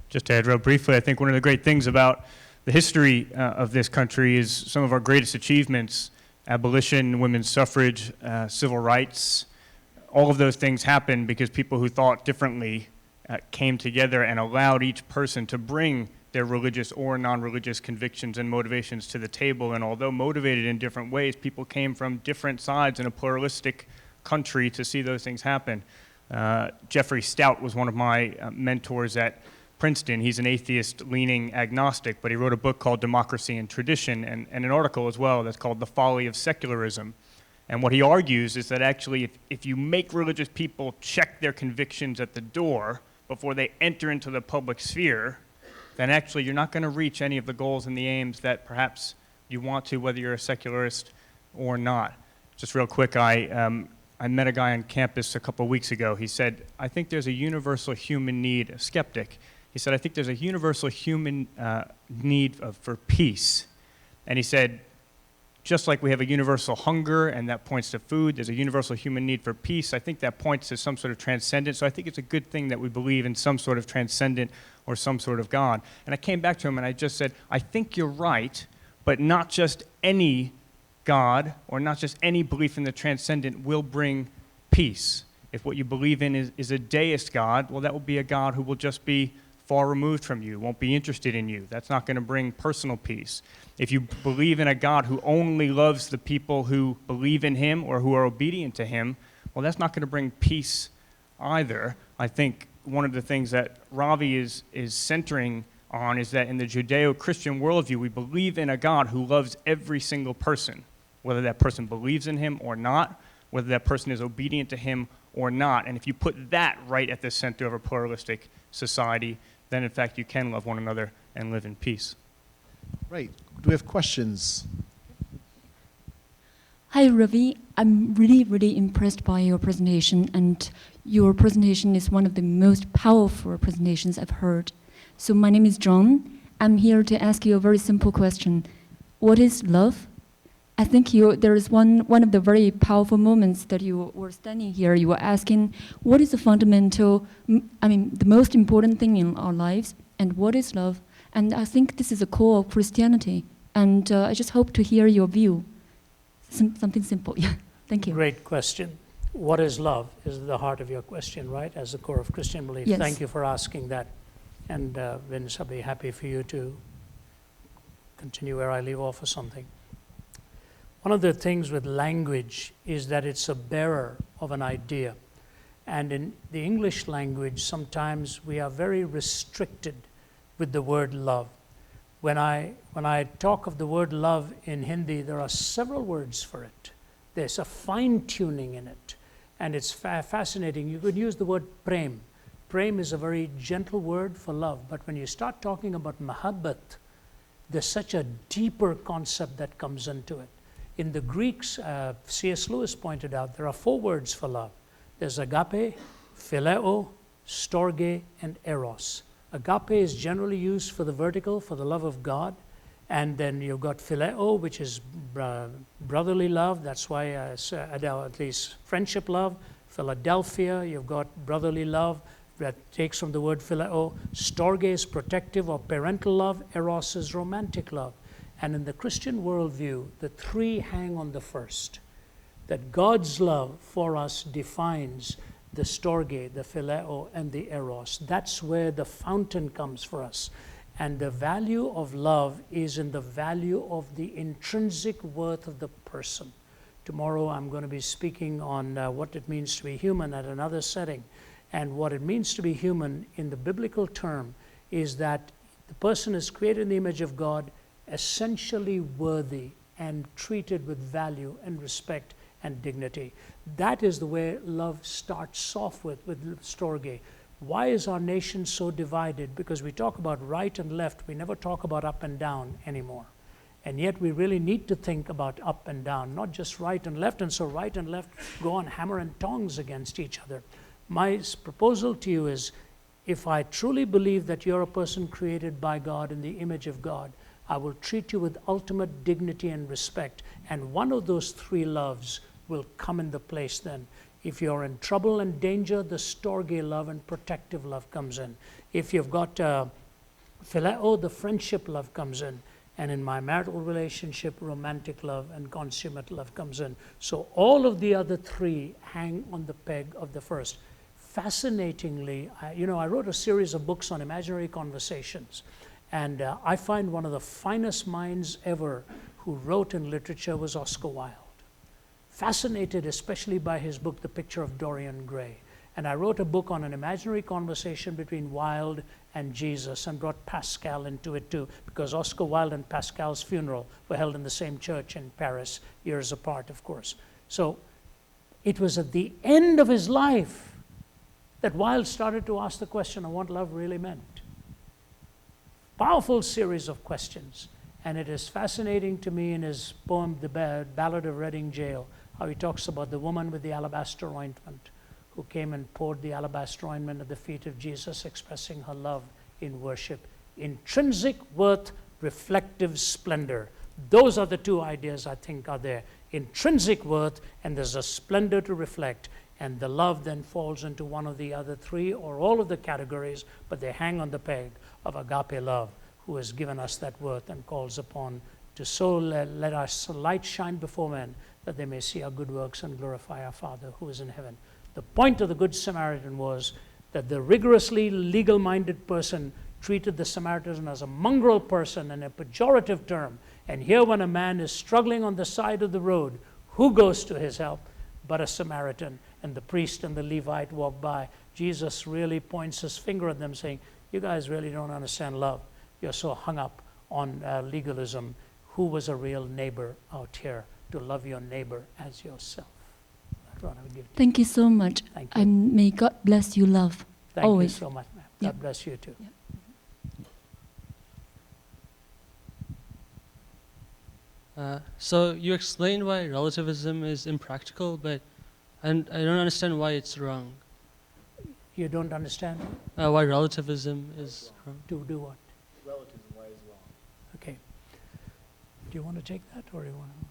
Just to add real briefly, I think one of the great things about the history of this country is some of our greatest achievements: abolition, women's suffrage, civil rights. All of those things happened because people who thought differently came together and allowed each person to bring their religious or non-religious convictions and motivations to the table. And although motivated in different ways, people came from different sides in a pluralistic country to see those things happen. Jeffrey Stout was one of my mentors at Princeton. He's an atheist-leaning agnostic, but he wrote a book called Democracy and Tradition, and an article as well that's called The Folly of Secularism. And what he argues is that actually if you make religious people check their convictions at the door before they enter into the public sphere, then actually you're not going to reach any of the goals and the aims that perhaps you want to, whether you're a secularist or not. Just real quick, I met a guy on campus a couple of weeks ago. He said, I think there's a universal human need, a skeptic. He said, I think there's a universal human need for peace. And he said, just like we have a universal hunger, and that points to food, there's a universal human need for peace. I think that points to some sort of transcendent. So I think it's a good thing that we believe in some sort of transcendent or some sort of God. And I came back to him and I just said, I think you're right, but not just any God or not just any belief in the transcendent will bring peace. If what you believe in is a deist God, well, that will be a God who will just be far removed from you, won't be interested in you. That's not going to bring personal peace. If you believe in a God who only loves the people who believe in him or who are obedient to him, well, that's not going to bring peace either. I think one of the things that Ravi is centering on is that in the Judeo-Christian worldview, we believe in a God who loves every single person, whether that person believes in him or not, whether that person is obedient to him or not. And if you put that right at the center of a pluralistic society, then in fact you can love one another and live in peace. Right. Do we have questions? Hi, Ravi. I'm really, really impressed by your presentation, and your presentation is one of the most powerful presentations I've heard. So my name is John. I'm here to ask you a very simple question. What is love? I think there is one of the very powerful moments that you were standing here, you were asking, what is the fundamental, the most important thing in our lives, and what is love? And I think this is the core of Christianity, and I just hope to hear your view. Something simple, yeah. Thank you. Great question. What is love is the heart of your question, right? As the core of Christian belief. Yes. Thank you for asking that. And Vince, I'll be happy for you to continue where I leave off or something. One of the things with language is that it's a bearer of an idea. And in the English language, sometimes we are very restricted with the word love. When I talk of the word love in Hindi, there are several words for it. There's a fine-tuning in it. And it's fascinating. You could use the word prem. Prem is a very gentle word for love. But when you start talking about mahabbat, there's such a deeper concept that comes into it. In the Greeks, C.S. Lewis pointed out, there are 4 words for love. There's agape, phileo, storge, and eros. Agape is generally used for the vertical, for the love of God. And then you've got phileo, which is brotherly love. That's why, at least friendship love. Philadelphia, you've got brotherly love. That takes from the word phileo. Storge is protective or parental love. Eros is romantic love. And in the Christian worldview, the 3 hang on the first. That God's love for us defines the storge, the phileo, and the eros. That's where the fountain comes for us. And the value of love is in the value of the intrinsic worth of the person. Tomorrow I'm going to be speaking on what it means to be human at another setting. And what it means to be human in the biblical term is that the person is created in the image of God, essentially worthy and treated with value and respect and dignity. That is the way love starts off with storge. Why is our nation so divided? Because we talk about right and left, we never talk about up and down anymore. And yet we really need to think about up and down, not just right and left, and so right and left go on hammer and tongs against each other. My proposal to you is, if I truly believe that you're a person created by God in the image of God, I will treat you with ultimate dignity and respect. And one of those 3 loves will come into place then. If you're in trouble and danger, the storge love and protective love comes in. If you've got phileo, the friendship love comes in. And in my marital relationship, romantic love and consummate love comes in. So all of the other 3 hang on the peg of the first. Fascinatingly, I wrote a series of books on imaginary conversations. And I find one of the finest minds ever who wrote in literature was Oscar Wilde. Fascinated especially by his book, The Picture of Dorian Gray. And I wrote a book on an imaginary conversation between Wilde and Jesus and brought Pascal into it too, because Oscar Wilde and Pascal's funeral were held in the same church in Paris, years apart, of course. So it was at the end of his life that Wilde started to ask the question of what love really meant. Powerful series of questions. And it is fascinating to me in his poem, The Ballad of Reading Gaol, how he talks about the woman with the alabaster ointment who came and poured the alabaster ointment at the feet of Jesus, expressing her love in worship. Intrinsic worth, reflective splendor. Those are the 2 ideas I think are there. Intrinsic worth, and there's a splendor to reflect. And the love then falls into one of the other 3 or all of the categories, but they hang on the peg of agape love, who has given us that worth and calls upon to so let our light shine before men, that they may see our good works and glorify our Father who is in heaven. The point of the Good Samaritan was that the rigorously legal-minded person treated the Samaritan as a mongrel person and a pejorative term. And here when a man is struggling on the side of the road, who goes to his help? but a Samaritan, and the priest and the Levite walk by. Jesus really points his finger at them saying, you guys really don't understand love. You're so hung up on legalism. Who was a real neighbor out here to love your neighbor as yourself? That's what I would give to you. Thank you so much. Thank you. And may God bless you, love. Thank Always. you so much, ma'am. Yep. God bless you too. Yep. So you explained why relativism is impractical, but I don't understand why it's wrong. You don't understand? Why relativism is wrong. Do what? Relativism, why is wrong? Okay. Do you want to take that, or you want to?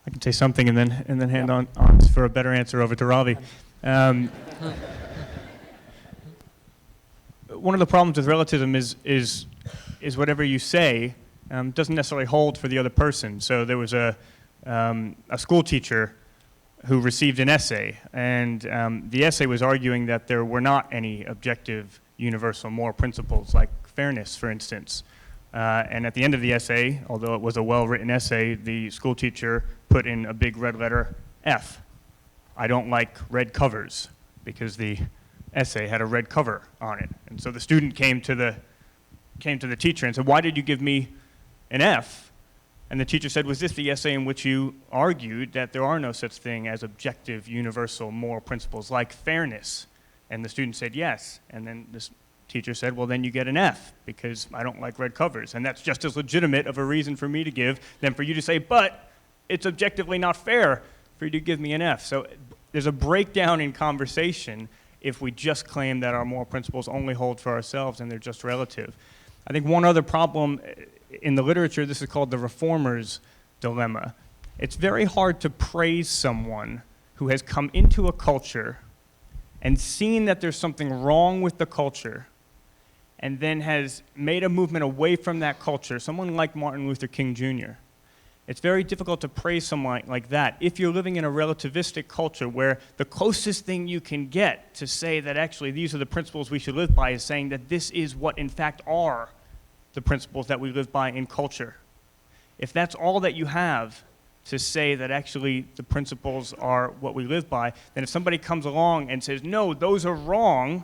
I can say something and then hand Yeah. on for a better answer over to Ravi. One of the problems with relativism is whatever you say doesn't necessarily hold for the other person. So there was a school teacher who received an essay, and the essay was arguing that there were not any objective universal moral principles like fairness, for instance. And at the end of the essay, although it was a well-written essay, the school teacher put in a big red letter F. I don't like red covers, because the essay had a red cover on it. And so the student came to the teacher and said, why did you give me an F? And the teacher said, was this the essay in which you argued that there are no such thing as objective universal moral principles like fairness? And the student said, yes. And then this teacher said, well, then you get an F, because I don't like red covers. And that's just as legitimate of a reason for me to give than for you to say, but it's objectively not fair for you to give me an F. So there's a breakdown in conversation if we just claim that our moral principles only hold for ourselves and they're just relative. I think one other problem in the literature, this is called the reformer's dilemma. It's very hard to praise someone who has come into a culture and seen that there's something wrong with the culture and then has made a movement away from that culture, someone like Martin Luther King Jr. It's very difficult to praise someone like that if you're living in a relativistic culture where the closest thing you can get to say that actually these are the principles we should live by is saying that this is what in fact are the principles that we live by in culture. If that's all that you have to say that actually the principles are what we live by, then if somebody comes along and says, no, those are wrong,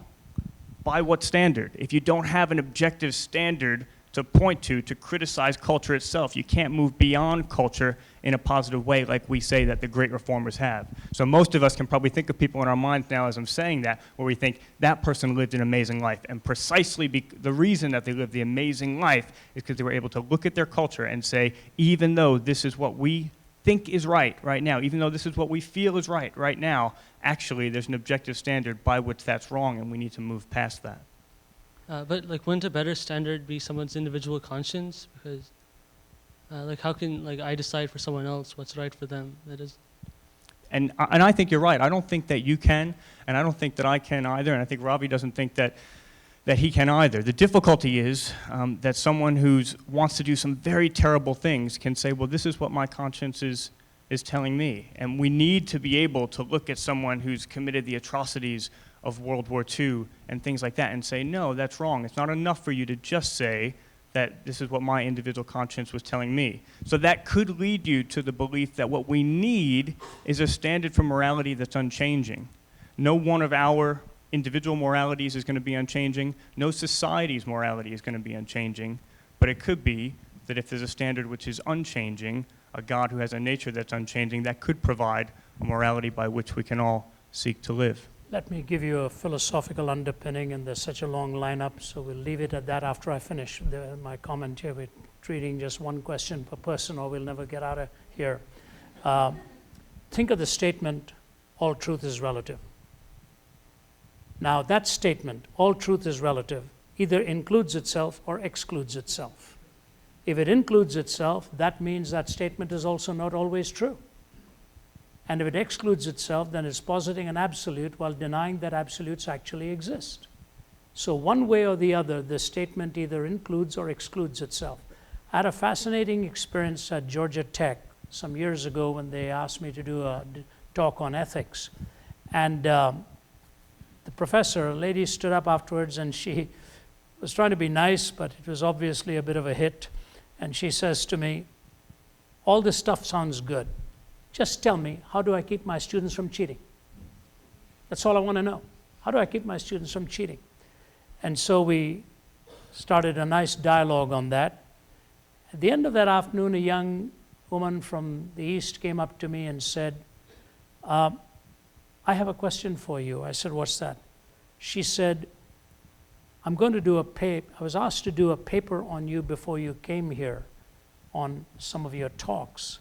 by what standard? If you don't have an objective standard to point to criticize culture itself, you can't move beyond culture in a positive way like we say that the great reformers have. So most of us can probably think of people in our minds now as I'm saying that, where we think that person lived an amazing life. And precisely the reason that they lived the amazing life is because they were able to look at their culture and say, even though this is what we think is right now, even though this is what we feel is right now, actually there's an objective standard by which that's wrong, and we need to move past that. But like, wouldn't a better standard be someone's individual conscience? Because like, how can I decide for someone else what's right for them? That is. And I think you're right. I don't think that you can, and I don't think that I can either, and I think Ravi doesn't think that he can either. The difficulty is that someone who wants to do some very terrible things can say, well, this is what my conscience is telling me. And we need to be able to look at someone who's committed the atrocities of World War II and things like that and say, no, that's wrong. It's not enough for you to just say that this is what my individual conscience was telling me. So that could lead you to the belief that what we need is a standard for morality that's unchanging. No one of our individual moralities is going to be unchanging. No society's morality is going to be unchanging. But it could be that if there's a standard which is unchanging, a God who has a nature that's unchanging, that could provide a morality by which we can all seek to live. Let me give you a philosophical underpinning, and there's such a long lineup, so we'll leave it at that after I finish my comment here. We're treating just one question per person, or we'll never get out of here. Think of the statement, all truth is relative. Now, that statement, all truth is relative, either includes itself or excludes itself. If it includes itself, that means that statement is also not always true. And if it excludes itself, then it's positing an absolute while denying that absolutes actually exist. So one way or the other, the statement either includes or excludes itself. I had a fascinating experience at Georgia Tech some years ago when they asked me to do a talk on ethics. And the professor, a lady, stood up afterwards, and she was trying to be nice, but it was obviously a bit of a hit. And she says to me, all this stuff sounds good. just tell me, how do I keep my students from cheating? That's all I want to know. How do I keep my students from cheating? And so we started a nice dialogue on that. At the end of that afternoon, a young woman from the East came up to me and said, I have a question for you. I said, what's that? She said, I'm going to do a paper. I was asked to do a paper on you before you came here on some of your talks.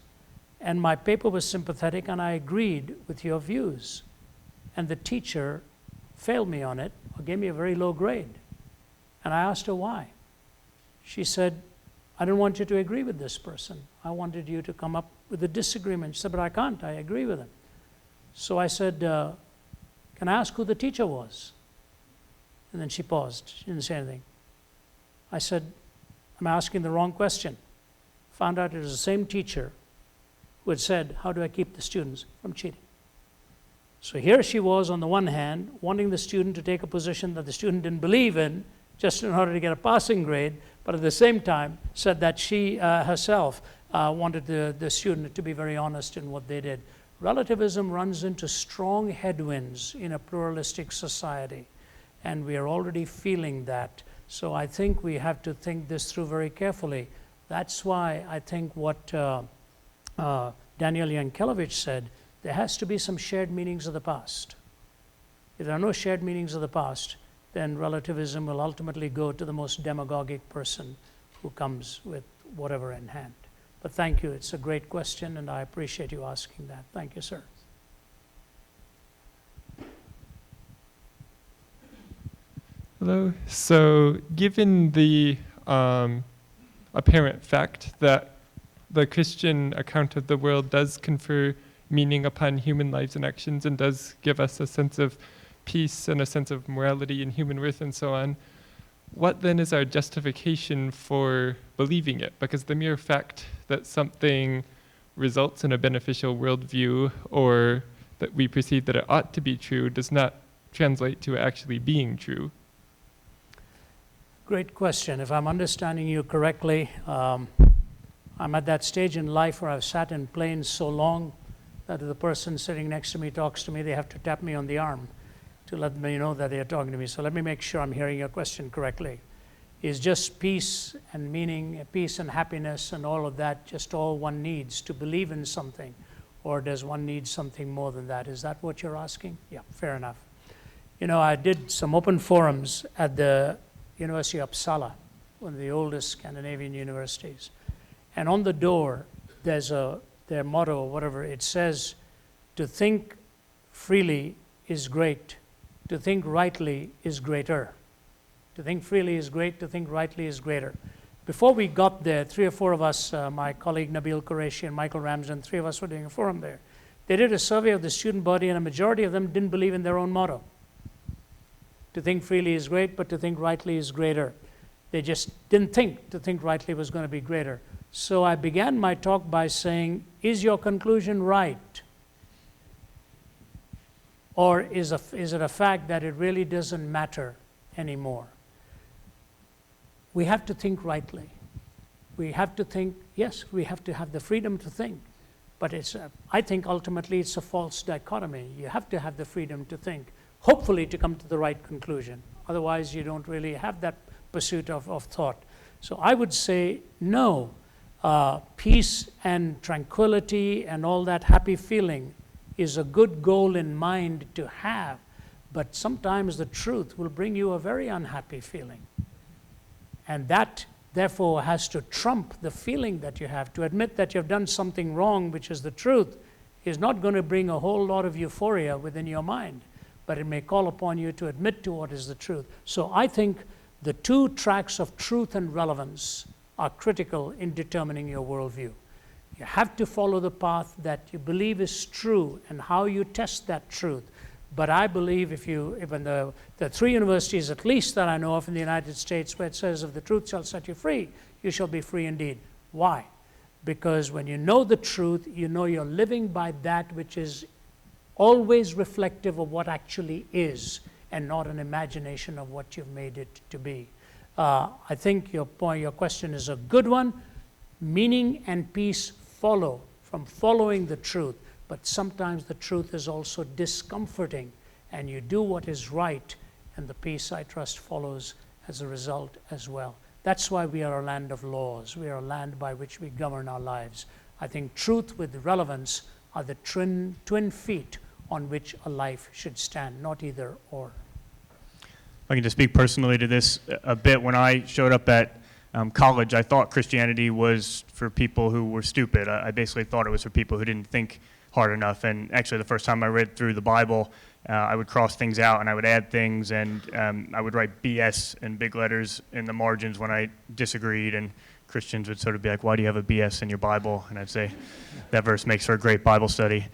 And my paper was sympathetic, and I agreed with your views. And the teacher failed me on it, or gave me a very low grade. And I asked her why. She said, I didn't want you to agree with this person. I wanted you to come up with a disagreement. She said, but I can't. I agree with him. So I said, can I ask who the teacher was? And then she paused. She didn't say anything. I said, I'm asking the wrong question. Found out it was the same teacher who had said, how do I keep the students from cheating? So here she was, on the one hand, wanting the student to take a position that the student didn't believe in, just in order to get a passing grade, but at the same time said that she herself wanted the student to be very honest in what they did. Relativism runs into strong headwinds in a pluralistic society, and we are already feeling that. So I think we have to think this through very carefully. That's why I think what Daniel Yankelevich said, there has to be some shared meanings of the past. If there are no shared meanings of the past, then relativism will ultimately go to the most demagogic person who comes with whatever in hand. But thank you. It's a great question, and I appreciate you asking that. Thank you, sir. Hello. So given the apparent fact that the Christian account of the world does confer meaning upon human lives and actions and does give us a sense of peace and a sense of morality and human worth and so on, what then is our justification for believing it? Because the mere fact that something results in a beneficial worldview, or that we perceive that it ought to be true, does not translate to actually being true. Great question. If I'm understanding you correctly, I'm at that stage in life where I've sat in planes so long that if the person sitting next to me talks to me, they have to tap me on the arm to let me know that they are talking to me. So let me make sure I'm hearing your question correctly. Is just peace and meaning, peace and happiness and all of that just all one needs to believe in something? Or does one need something more than that? Is that what you're asking? Yeah, fair enough. You know, I did some open forums at the University of Uppsala, one of the oldest Scandinavian universities. And on the door, there's their motto, or whatever, it says, to think freely is great. To think rightly is greater. To think freely is great, to think rightly is greater. Before we got there, 3 or 4 of us, my colleague Nabil Qureshi and Michael Ramsden, 3 of us were doing a forum there. They did a survey of the student body, and a majority of them didn't believe in their own motto. To think freely is great, but to think rightly is greater. They just didn't think to think rightly was going to be greater. So I began my talk by saying, is your conclusion right? Or is it a fact that it really doesn't matter anymore? We have to think rightly. We have to think, yes, we have to have the freedom to think. But I think ultimately it's a false dichotomy. You have to have the freedom to think, hopefully to come to the right conclusion. Otherwise, you don't really have that pursuit of thought. So I would say no. Peace and tranquility and all that happy feeling is a good goal in mind to have, but sometimes the truth will bring you a very unhappy feeling. And that, therefore, has to trump the feeling that you have. To admit that you've done something wrong, which is the truth, is not going to bring a whole lot of euphoria within your mind, but it may call upon you to admit to what is the truth. So I think the 2 tracks of truth and relevance are critical in determining your worldview. You have to follow the path that you believe is true and how you test that truth. But I believe even the 3 universities at least that I know of in the United States where it says, if the truth shall set you free, you shall be free indeed. Why? Because when you know the truth, you know you're living by that which is always reflective of what actually is and not an imagination of what you've made it to be. I think your question is a good one. Meaning and peace follow from following the truth, but sometimes the truth is also discomforting, and you do what is right, and the peace, I trust, follows as a result as well. That's why we are a land of laws. We are a land by which we govern our lives. I think truth with relevance are the twin feet on which a life should stand, not either or. If I can just speak personally to this a bit, when I showed up at college, I thought Christianity was for people who were stupid. I basically thought it was for people who didn't think hard enough. And actually, the first time I read through the Bible, I would cross things out and I would add things, and I would write BS in big letters in the margins when I disagreed. And Christians would sort of be like, "Why do you have a BS in your Bible?" And I'd say, "That verse makes for a great Bible study."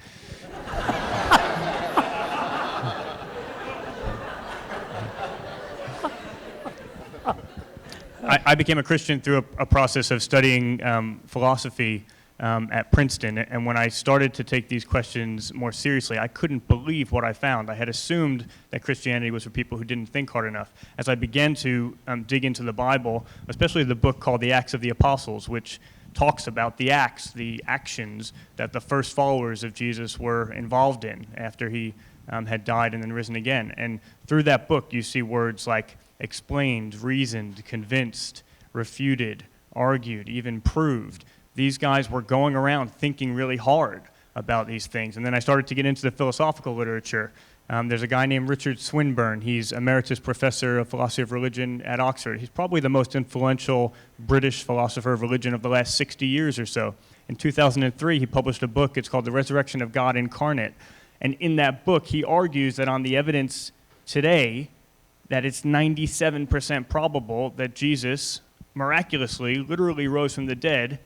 I became a Christian through a process of studying philosophy at Princeton, and when I started to take these questions more seriously, I couldn't believe what I found. I had assumed that Christianity was for people who didn't think hard enough. As I began to dig into the Bible, especially the book called The Acts of the Apostles, which talks about the acts, the actions that the first followers of Jesus were involved in after he had died and then risen again. And through that book, you see words like explained, reasoned, convinced, refuted, argued, even proved. These guys were going around thinking really hard about these things. And then I started to get into the philosophical literature. There's a guy named Richard Swinburne. He's emeritus professor of philosophy of religion at Oxford. He's probably the most influential British philosopher of religion of the last 60 years or so. In 2003, he published a book. It's called The Resurrection of God Incarnate. And in that book, he argues that on the evidence today, that it's 97% probable that Jesus miraculously, literally rose from the dead,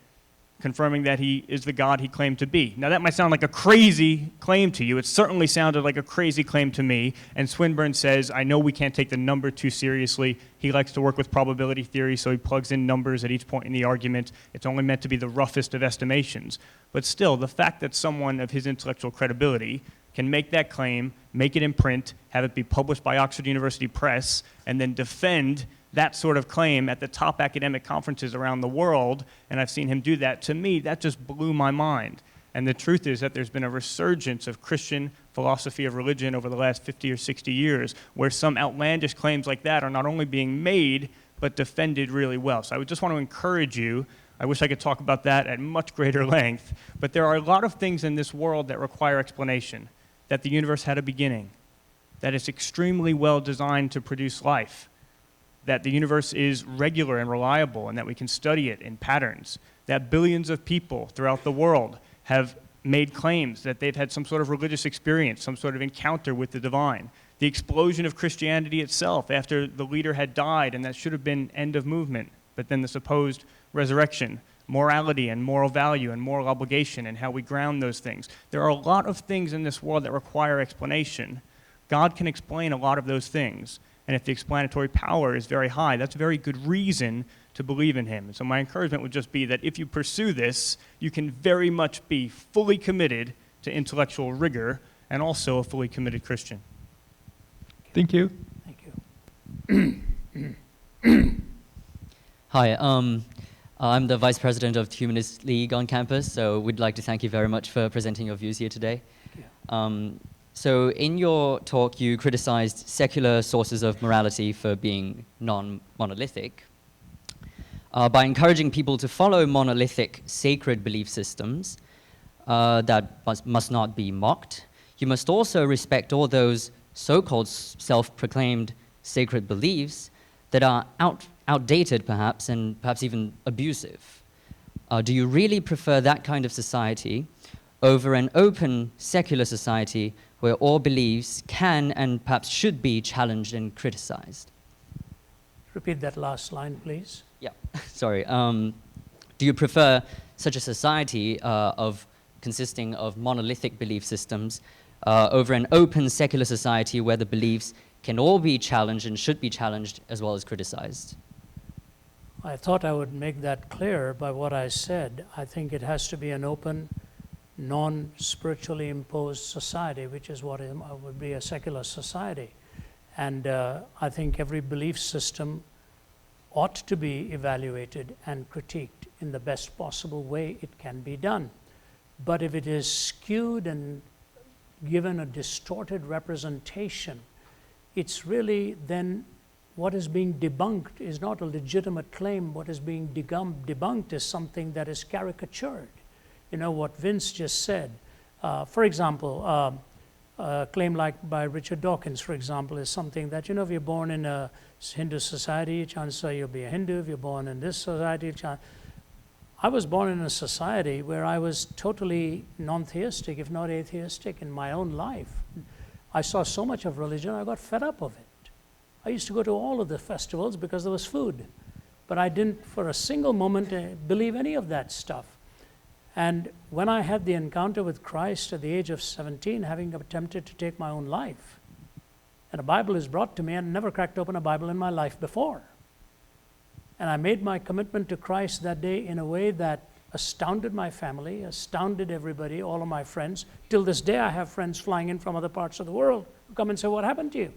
confirming that he is the God he claimed to be. Now that might sound like a crazy claim to you. It certainly sounded like a crazy claim to me. And Swinburne says, I know we can't take the number too seriously. He likes to work with probability theory, so he plugs in numbers at each point in the argument. It's only meant to be the roughest of estimations. But still, the fact that someone of his intellectual credibility can make that claim, make it in print, have it be published by Oxford University Press, and then defend that sort of claim at the top academic conferences around the world, and I've seen him do that, to me, that just blew my mind. And the truth is that there's been a resurgence of Christian philosophy of religion over the last 50 or 60 years, where some outlandish claims like that are not only being made, but defended really well. So I would just want to encourage you. I wish I could talk about that at much greater length, but there are a lot of things in this world that require explanation. That the universe had a beginning, that it's extremely well designed to produce life, that the universe is regular and reliable and that we can study it in patterns, that billions of people throughout the world have made claims that they've had some sort of religious experience, some sort of encounter with the divine, the explosion of Christianity itself after the leader had died and that should have been end of movement, but then the supposed resurrection, morality and moral value and moral obligation and how we ground those things. There are a lot of things in this world that require explanation. God can explain a lot of those things. And if the explanatory power is very high, that's very good reason to believe in him. And so my encouragement would just be that if you pursue this, you can very much be fully committed to intellectual rigor and also a fully committed Christian. Thank you. Thank you. Hi, I'm the Vice President of the Humanist League on campus, so we'd like to thank you very much for presenting your views here today. So in your talk, you criticized secular sources of morality for being non-monolithic. By encouraging people to follow monolithic sacred belief systems that must not be mocked, you must also respect all those so-called self-proclaimed sacred beliefs that are outdated perhaps, and perhaps even abusive. Do you really prefer that kind of society over an open secular society where all beliefs can and perhaps should be challenged and criticized? Repeat that last line, please. Yeah, sorry. Do you prefer such a society consisting of monolithic belief systems over an open secular society where the beliefs can all be challenged and should be challenged as well as criticized? I thought I would make that clear by what I said. I think it has to be an open, non-spiritually imposed society, which is what would be a secular society. And I think every belief system ought to be evaluated and critiqued in the best possible way it can be done. But if it is skewed and given a distorted representation, it's really then what is being debunked is not a legitimate claim. What is being debunked is something that is caricatured. You know, what Vince just said. For example, a claim like by Richard Dawkins, for example, is something that, you know, if you're born in a Hindu society, chances are you'll be a Hindu. If you're born in this society, I was born in a society where I was totally non-theistic, if not atheistic, in my own life. I saw so much of religion, I got fed up of it. I used to go to all of the festivals because there was food. But I didn't for a single moment believe any of that stuff. And when I had the encounter with Christ at the age of 17, having attempted to take my own life, and a Bible is brought to me, and never cracked open a Bible in my life before. And I made my commitment to Christ that day in a way that astounded my family, astounded everybody, all of my friends. Till this day, I have friends flying in from other parts of the world who come and say, "What happened to you?"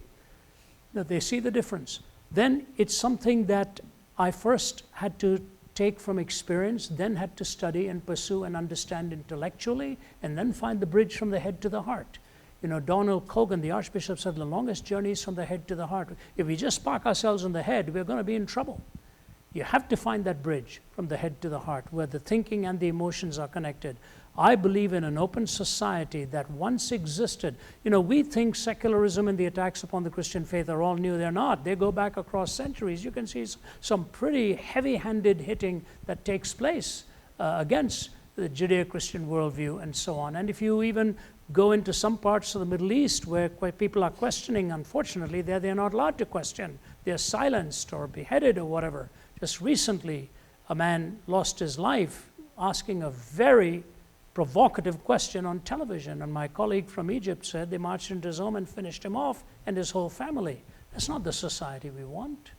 That they see the difference. Then it's something that I first had to take from experience, then had to study and pursue and understand intellectually, and then find the bridge from the head to the heart. You know, Donald Cogan, the Archbishop, said the longest journey is from the head to the heart. If we just park ourselves on the head, we're going to be in trouble. You have to find that bridge from the head to the heart, where the thinking and the emotions are connected. I believe in an open society that once existed. You know, we think secularism and the attacks upon the Christian faith are all new. They're not. They go back across centuries. You can see some pretty heavy-handed hitting that takes place against the Judeo-Christian worldview and so on. And if you even go into some parts of the Middle East where people are questioning, unfortunately, they're not allowed to question. They're silenced or beheaded or whatever. Just recently, a man lost his life asking a very provocative question on television, and my colleague from Egypt said they marched into his home and finished him off and his whole family. That's not the society we want.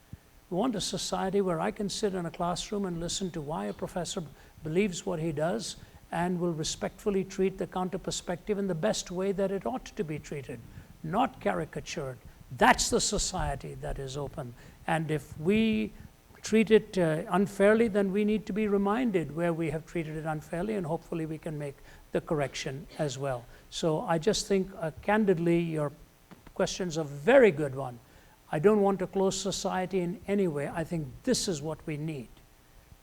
We want a society where I can sit in a classroom and listen to why a professor believes what he does and will respectfully treat the counter perspective in the best way that it ought to be treated, not caricatured. That's the society that is open. And if we treat it unfairly, then we need to be reminded where we have treated it unfairly, and hopefully we can make the correction as well. So I just think, candidly, your question's a very good one. I don't want to close society in any way. I think this is what we need,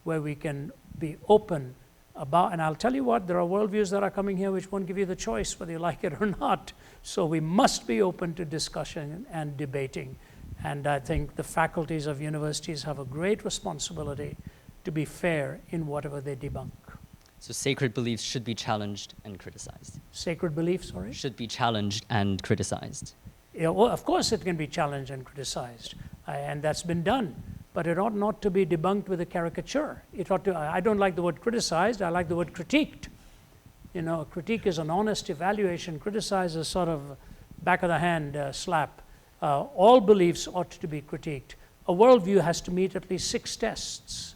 where we can be open about, and I'll tell you what, there are worldviews that are coming here which won't give you the choice whether you like it or not. So we must be open to discussion and debating. And I think the faculties of universities have a great responsibility to be fair in whatever they debunk. So sacred beliefs should be challenged and criticized. Sacred beliefs, sorry? Should be challenged and criticized. Yeah, well, of course it can be challenged and criticized, and that's been done. But it ought not to be debunked with a caricature. It ought to, I don't like the word criticized, I like the word critiqued. You know, a critique is an honest evaluation. Criticize is sort of back of the hand slap. All beliefs ought to be critiqued. A worldview has to meet at least 6 tests.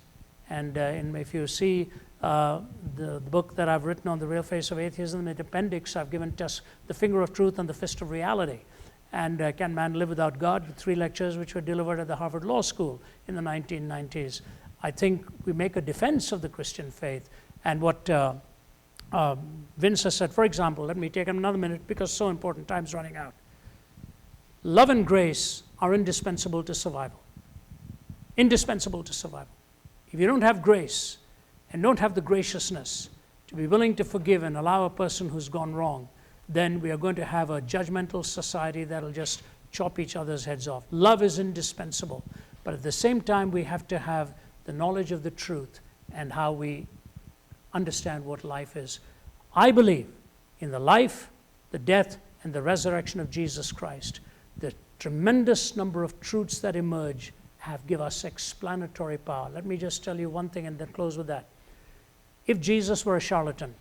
And if you see the book that I've written on the real face of atheism, in the appendix, I've given tests, the finger of truth and the fist of reality. And Can Man Live Without God? The 3 lectures which were delivered at the Harvard Law School in the 1990s. I think we make a defense of the Christian faith. And what Vince has said, for example, let me take another minute because it's so important, time's running out. Love and grace are indispensable to survival. Indispensable to survival. If you don't have grace and don't have the graciousness to be willing to forgive and allow a person who's gone wrong, then we are going to have a judgmental society that'll just chop each other's heads off. Love is indispensable, but at the same time, we have to have the knowledge of the truth and how we understand what life is. I believe in the life, the death, and the resurrection of Jesus Christ. The tremendous number of truths that emerge give us explanatory power. Let me just tell you one thing and then close with that. If Jesus were a charlatan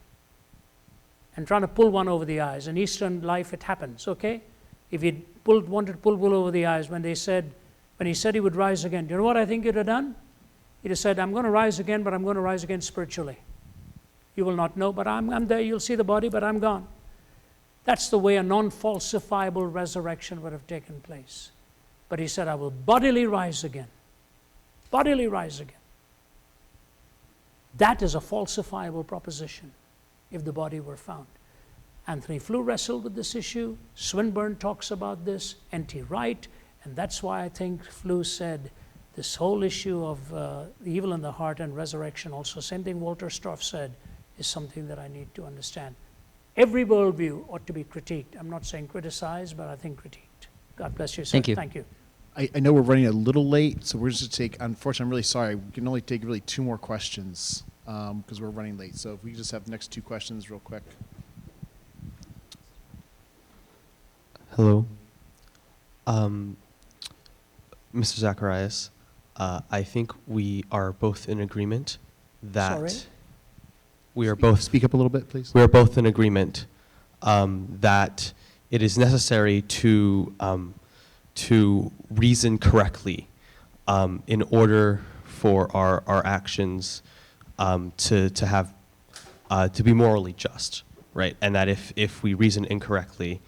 and trying to pull one over the eyes, in Eastern life it happens, okay? If he wanted to pull wool over the eyes when he said he would rise again, do you know what I think he'd have done? He'd have said, I'm going to rise again, but I'm going to rise again spiritually. You will not know, but I'm there. You'll see the body, but I'm gone. That's the way a non-falsifiable resurrection would have taken place. But he said, I will bodily rise again. Bodily rise again. That is a falsifiable proposition. if the body were found. Anthony Flew wrestled with this issue. Swinburne talks about this, N.T. Wright, and that's why I think Flew said this whole issue of the evil in the heart and resurrection, also same thing Walter Storff said, is something that I need to understand. Every worldview ought to be critiqued. I'm not saying criticized, but I think critiqued. God bless you, sir. Thank you. Thank you. I know we're running a little late, so we're just going to take, unfortunately, I'm really sorry, we can only take really 2 more questions because we're running late. So if we just have the next 2 questions real quick. Hello. Mr. Zacharias, I think we are both in agreement that Sorry? we are both Speak up a little bit, please. we are both in agreement that it is necessary to reason correctly in order for our actions to have to be morally just, right? And that if we reason incorrectly,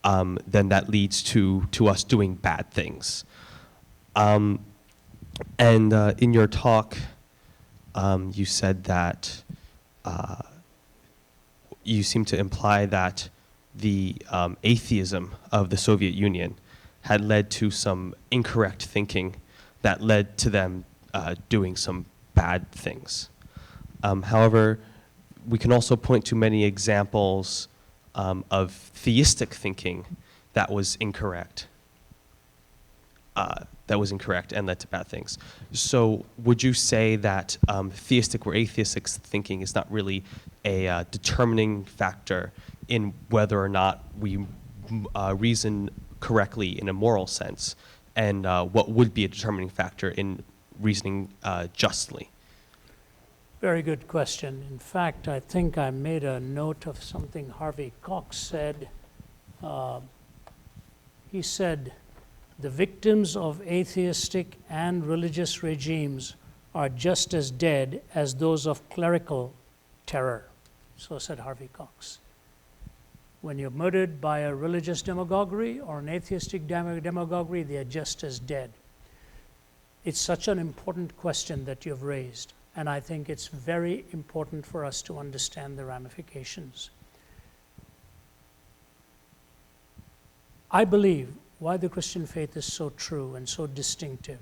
then that leads to us doing bad things. And in your talk, you said that you seem to imply that the atheism of the Soviet Union had led to some incorrect thinking that led to them doing some bad things. However, we can also point to many examples of theistic thinking that was incorrect. And led to bad things. So would you say that theistic or atheistic thinking is not really a determining factor in whether or not we reason correctly in a moral sense, and what would be a determining factor in reasoning justly? Very good question. In fact, I think I made a note of something Harvey Cox said. He said, the victims of atheistic and religious regimes are just as dead as those of clerical terror. So said Harvey Cox. When you're murdered by a religious demagoguery or an atheistic demagoguery, they are just as dead. It's such an important question that you've raised, and I think it's very important for us to understand the ramifications. I believe why the Christian faith is so true and so distinctive.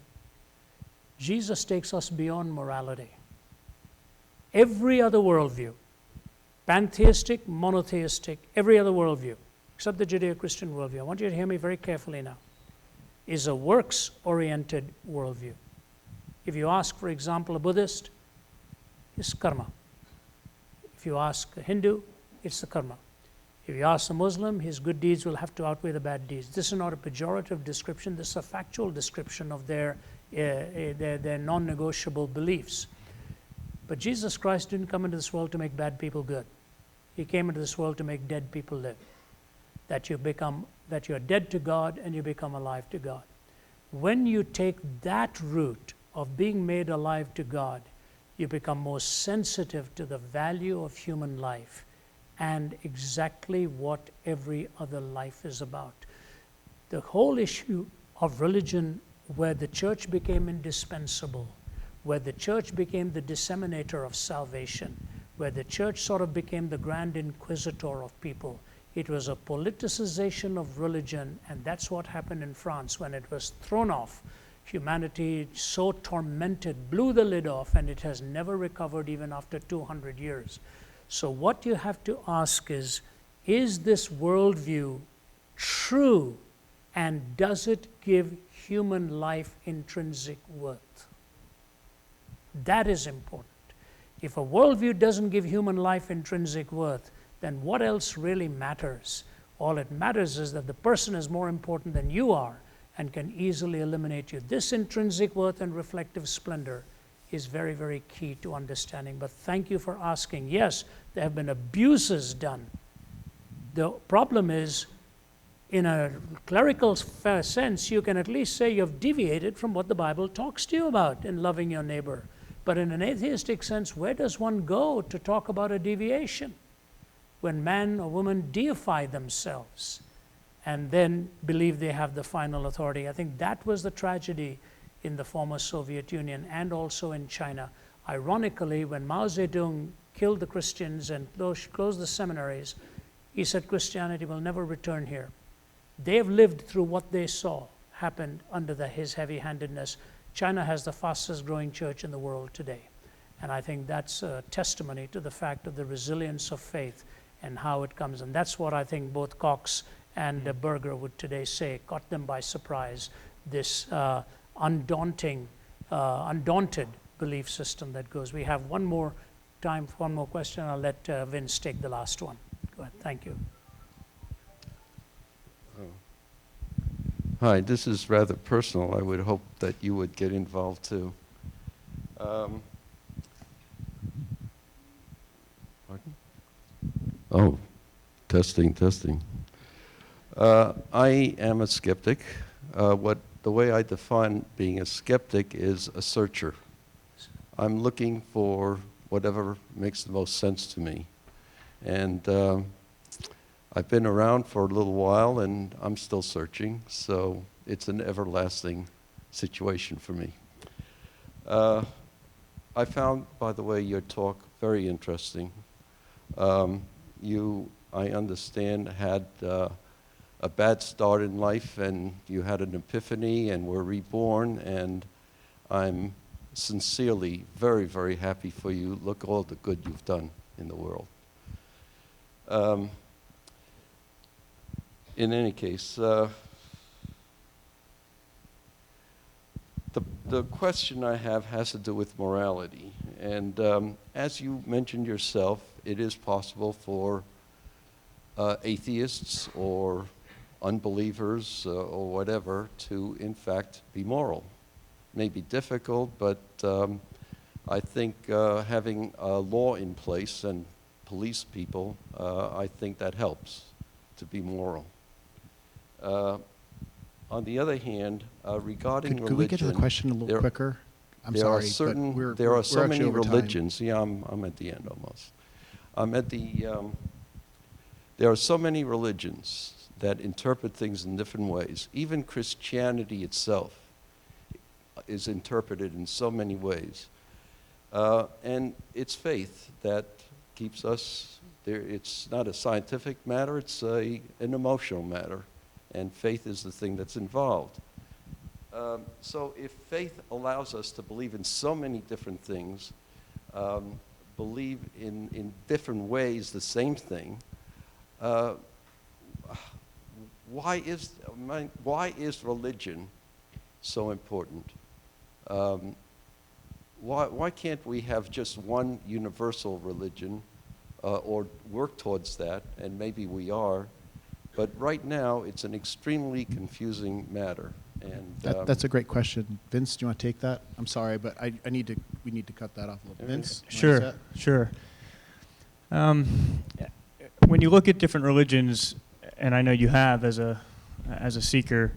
Jesus takes us beyond morality. Every other worldview, pantheistic, monotheistic, every other worldview, except the Judeo-Christian worldview, I want you to hear me very carefully now, is a works-oriented worldview. If you ask, for example, a Buddhist, it's karma. If you ask a Hindu, it's the karma. If you ask a Muslim, his good deeds will have to outweigh the bad deeds. This is not a pejorative description, this is a factual description of their non-negotiable beliefs. But Jesus Christ didn't come into this world to make bad people good. He came into this world to make dead people live. That you're dead to God and you become alive to God. When you take that route of being made alive to God, you become more sensitive to the value of human life and exactly what every other life is about. The whole issue of religion, where the church became indispensable, where the church became the disseminator of salvation, where the church sort of became the grand inquisitor of people, it was a politicization of religion, and that's what happened in France when it was thrown off. Humanity, so tormented, blew the lid off, and it has never recovered even after 200 years. So what you have to ask is this worldview true, and does it give human life intrinsic worth? That is important. If a worldview doesn't give human life intrinsic worth, then what else really matters? All it matters is that the person is more important than you are and can easily eliminate you. This intrinsic worth and reflective splendor is very, very key to understanding. But thank you for asking. Yes, there have been abuses done. The problem is, in a clerical sense, you can at least say you've deviated from what the Bible talks to you about in loving your neighbor. But in an atheistic sense, where does one go to talk about a deviation? When man or woman deify themselves and then believe they have the final authority. I think that was the tragedy in the former Soviet Union and also in China. Ironically, when Mao Zedong killed the Christians and closed the seminaries, he said Christianity will never return here. They have lived through what they saw happened under his heavy-handedness. China has the fastest growing church in the world today. And I think that's a testimony to the fact of the resilience of faith and how it comes. And that's what I think both Cox and Berger would today say, caught them by surprise, this undaunted belief system that goes. We have one more time for one more question. I'll let Vince take the last one. Go ahead. Thank you. Hi, this is rather personal. I would hope that you would get involved too. Pardon? Oh, testing. I am a skeptic. The way I define being a skeptic is a searcher. I'm looking for whatever makes the most sense to me. And I've been around for a little while and I'm still searching, so it's an everlasting situation for me. I found, by the way, your talk very interesting. You, I understand, had a bad start in life and you had an epiphany and were reborn, and I'm sincerely very, very happy for you. Look all the good you've done in the world. In any case, the question I have has to do with morality. And as you mentioned yourself, it is possible for atheists or unbelievers or whatever to, in fact, be moral. May be difficult, but I think having a law in place and police people, I think that helps to be moral. On the other hand, regarding religion... Could we get to the question a little quicker? I'm sorry, but there are so many over time. religions. Yeah, I'm at the end almost. I'm at the... there are so many religions that interpret things in different ways. Even Christianity itself is interpreted in so many ways. And it's faith that keeps us there. It's not a scientific matter, it's an emotional matter. And faith is the thing that's involved. So if faith allows us to believe in so many different things, believe in different ways the same thing, why is religion so important? Why can't we have just one universal religion or work towards that, and maybe we are, but right now it's an extremely confusing matter. And that's a great question. Vince, do you want to take that? I'm sorry, but we need to cut that off a little. Vince? Sure. When you look at different religions, and I know you have as a seeker,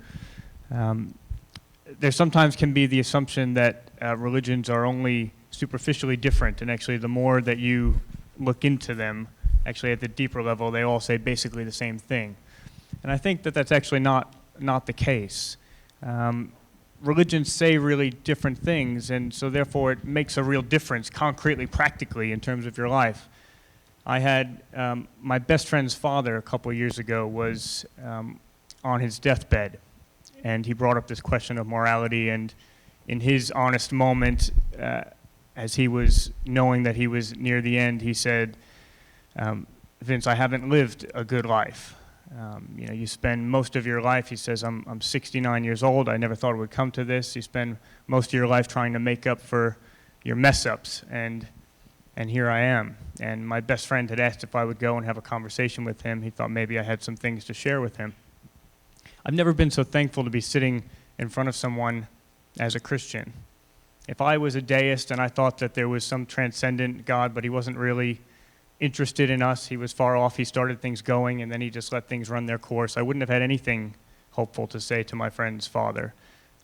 there sometimes can be the assumption that religions are only superficially different, and actually the more that you look into them, actually at the deeper level, they all say basically the same thing. And I think that that's actually not the case. Religions say really different things, and so therefore it makes a real difference concretely, practically, in terms of your life. I had my best friend's father a couple of years ago was on his deathbed, and he brought up this question of morality, and in his honest moment, as he was knowing that he was near the end, he said, Vince, I haven't lived a good life. You spend most of your life, he says, I'm 69 years old, I never thought it would come to this. You spend most of your life trying to make up for your mess-ups, and here I am. And my best friend had asked if I would go and have a conversation with him. He thought maybe I had some things to share with him. I've never been so thankful to be sitting in front of someone as a Christian. If I was a deist and I thought that there was some transcendent God, but he wasn't really interested in us, he was far off, he started things going, and then he just let things run their course, I wouldn't have had anything hopeful to say to my friend's father.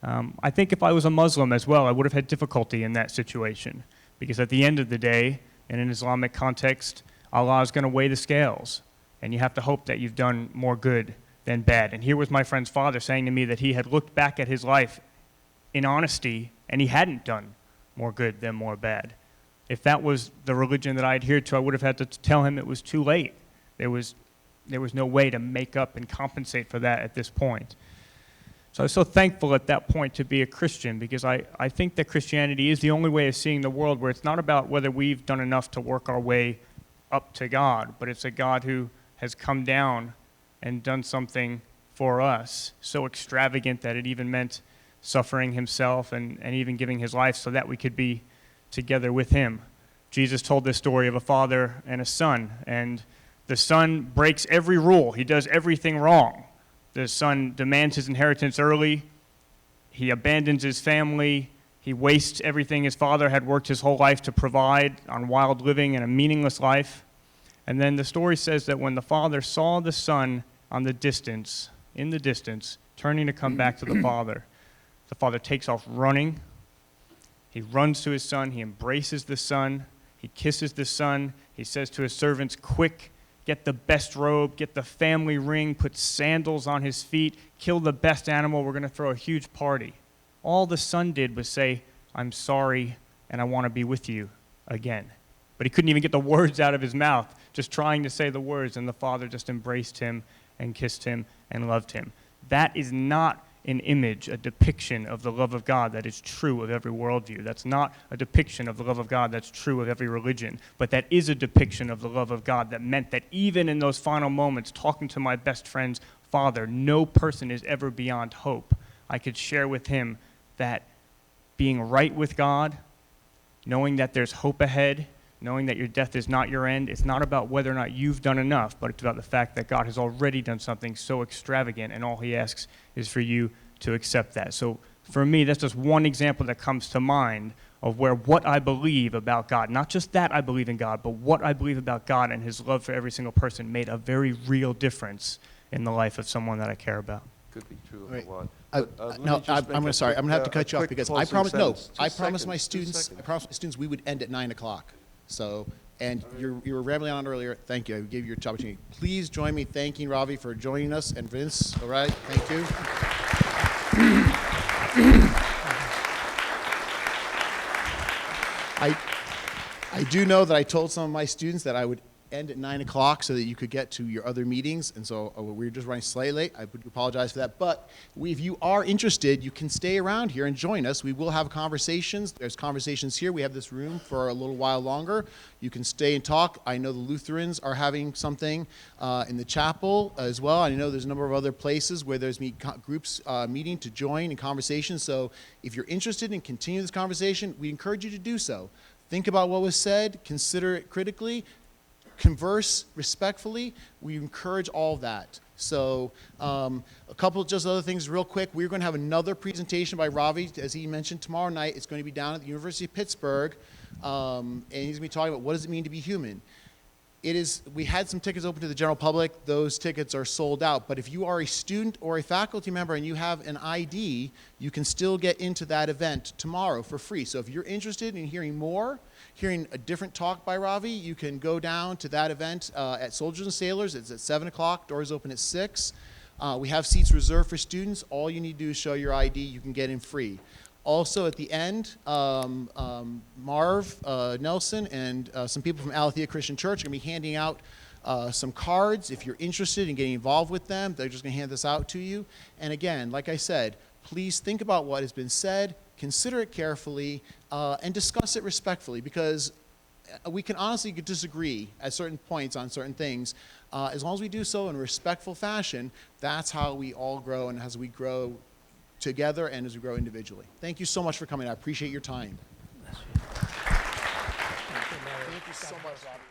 I think if I was a Muslim as well, I would have had difficulty in that situation, because at the end of the day, in an Islamic context, Allah is going to weigh the scales, and you have to hope that you've done more good than bad. And here was my friend's father saying to me that he had looked back at his life in honesty, and he hadn't done more good than more bad. If that was the religion that I adhered to, I would have had to tell him it was too late. There was no way to make up and compensate for that at this point. So I was so thankful at that point to be a Christian, because I think that Christianity is the only way of seeing the world, where it's not about whether we've done enough to work our way up to God, but it's a God who has come down and done something for us so extravagant that it even meant suffering himself and even giving his life so that we could be together with him. Jesus told this story of a father and a son, and the son breaks every rule. He does everything wrong. The son demands his inheritance early. He abandons his family. He wastes everything his father had worked his whole life to provide on wild living and a meaningless life. And then the story says that when the father saw the son in the distance, turning to come back to the father takes off running. He runs to his son. He embraces the son. He kisses the son. He says to his servants, "Quick, get the best robe, get the family ring, put sandals on his feet, kill the best animal. We're going to throw a huge party." All the son did was say, "I'm sorry, and I want to be with you again." But he couldn't even get the words out of his mouth, just trying to say the words, and the father just embraced him and kissed him and loved him. That is not an image, a depiction of the love of God that is true of every worldview. That's not a depiction of the love of God that's true of every religion, but that is a depiction of the love of God that meant that even in those final moments, talking to my best friend's father, no person is ever beyond hope. I could share with him that being right with God, knowing that there's hope ahead, knowing that your death is not your end, it's not about whether or not you've done enough, but it's about the fact that God has already done something so extravagant, and all he asks is for you to accept that. So for me, that's just one example that comes to mind of where what I believe about God, not just that I believe in God, but what I believe about God and his love for every single person made a very real difference in the life of someone that I care about. Could be true of Right. a lot. I'm going to have to cut you off quick because closing sentence. I promised my students we would end at 9 o'clock. So, and you were rambling on earlier. Thank you. I gave you your opportunity. Please join me thanking Ravi for joining us, and Vince. All right. Thank you. I do know that I told some of my students that I would end at 9 o'clock so that you could get to your other meetings, and so we're just running slightly late. I would apologize for that, but if you are interested, you can stay around here and join us. We will have conversations. There's conversations here. We have this room for a little while longer. You can stay and talk. I know the Lutherans are having something in the chapel as well. I know there's a number of other places where there's groups meeting to join in conversation, so if you're interested in continuing this conversation, we encourage you to do so. Think about what was said, consider it critically, converse respectfully. We encourage all that. So a couple just other things real quick. We're going to have another presentation by Ravi, as he mentioned, tomorrow night. It's going to be down at the University of Pittsburgh, and he's going to be talking about what does it mean to be human. We had some tickets open to the general public. Those tickets are sold out. But if you are a student or a faculty member and you have an ID, you can still get into that event tomorrow for free. So if you're interested in hearing more, hearing a different talk by Ravi, you can go down to that event at Soldiers and Sailors. It's at 7 o'clock. Doors open at 6. We have seats reserved for students. All you need to do is show your ID. You can get in free. Also, at the end, Marv Nelson and some people from Aletheia Christian Church are going to be handing out some cards. If you're interested in getting involved with them, they're just going to hand this out to you. And again, like I said, please think about what has been said, consider it carefully, and discuss it respectfully, because we can honestly disagree at certain points on certain things. As long as we do so in a respectful fashion, that's how we all grow, and as we grow together and as we grow individually. Thank you so much for coming. I appreciate your time. Thank you so much, Robert.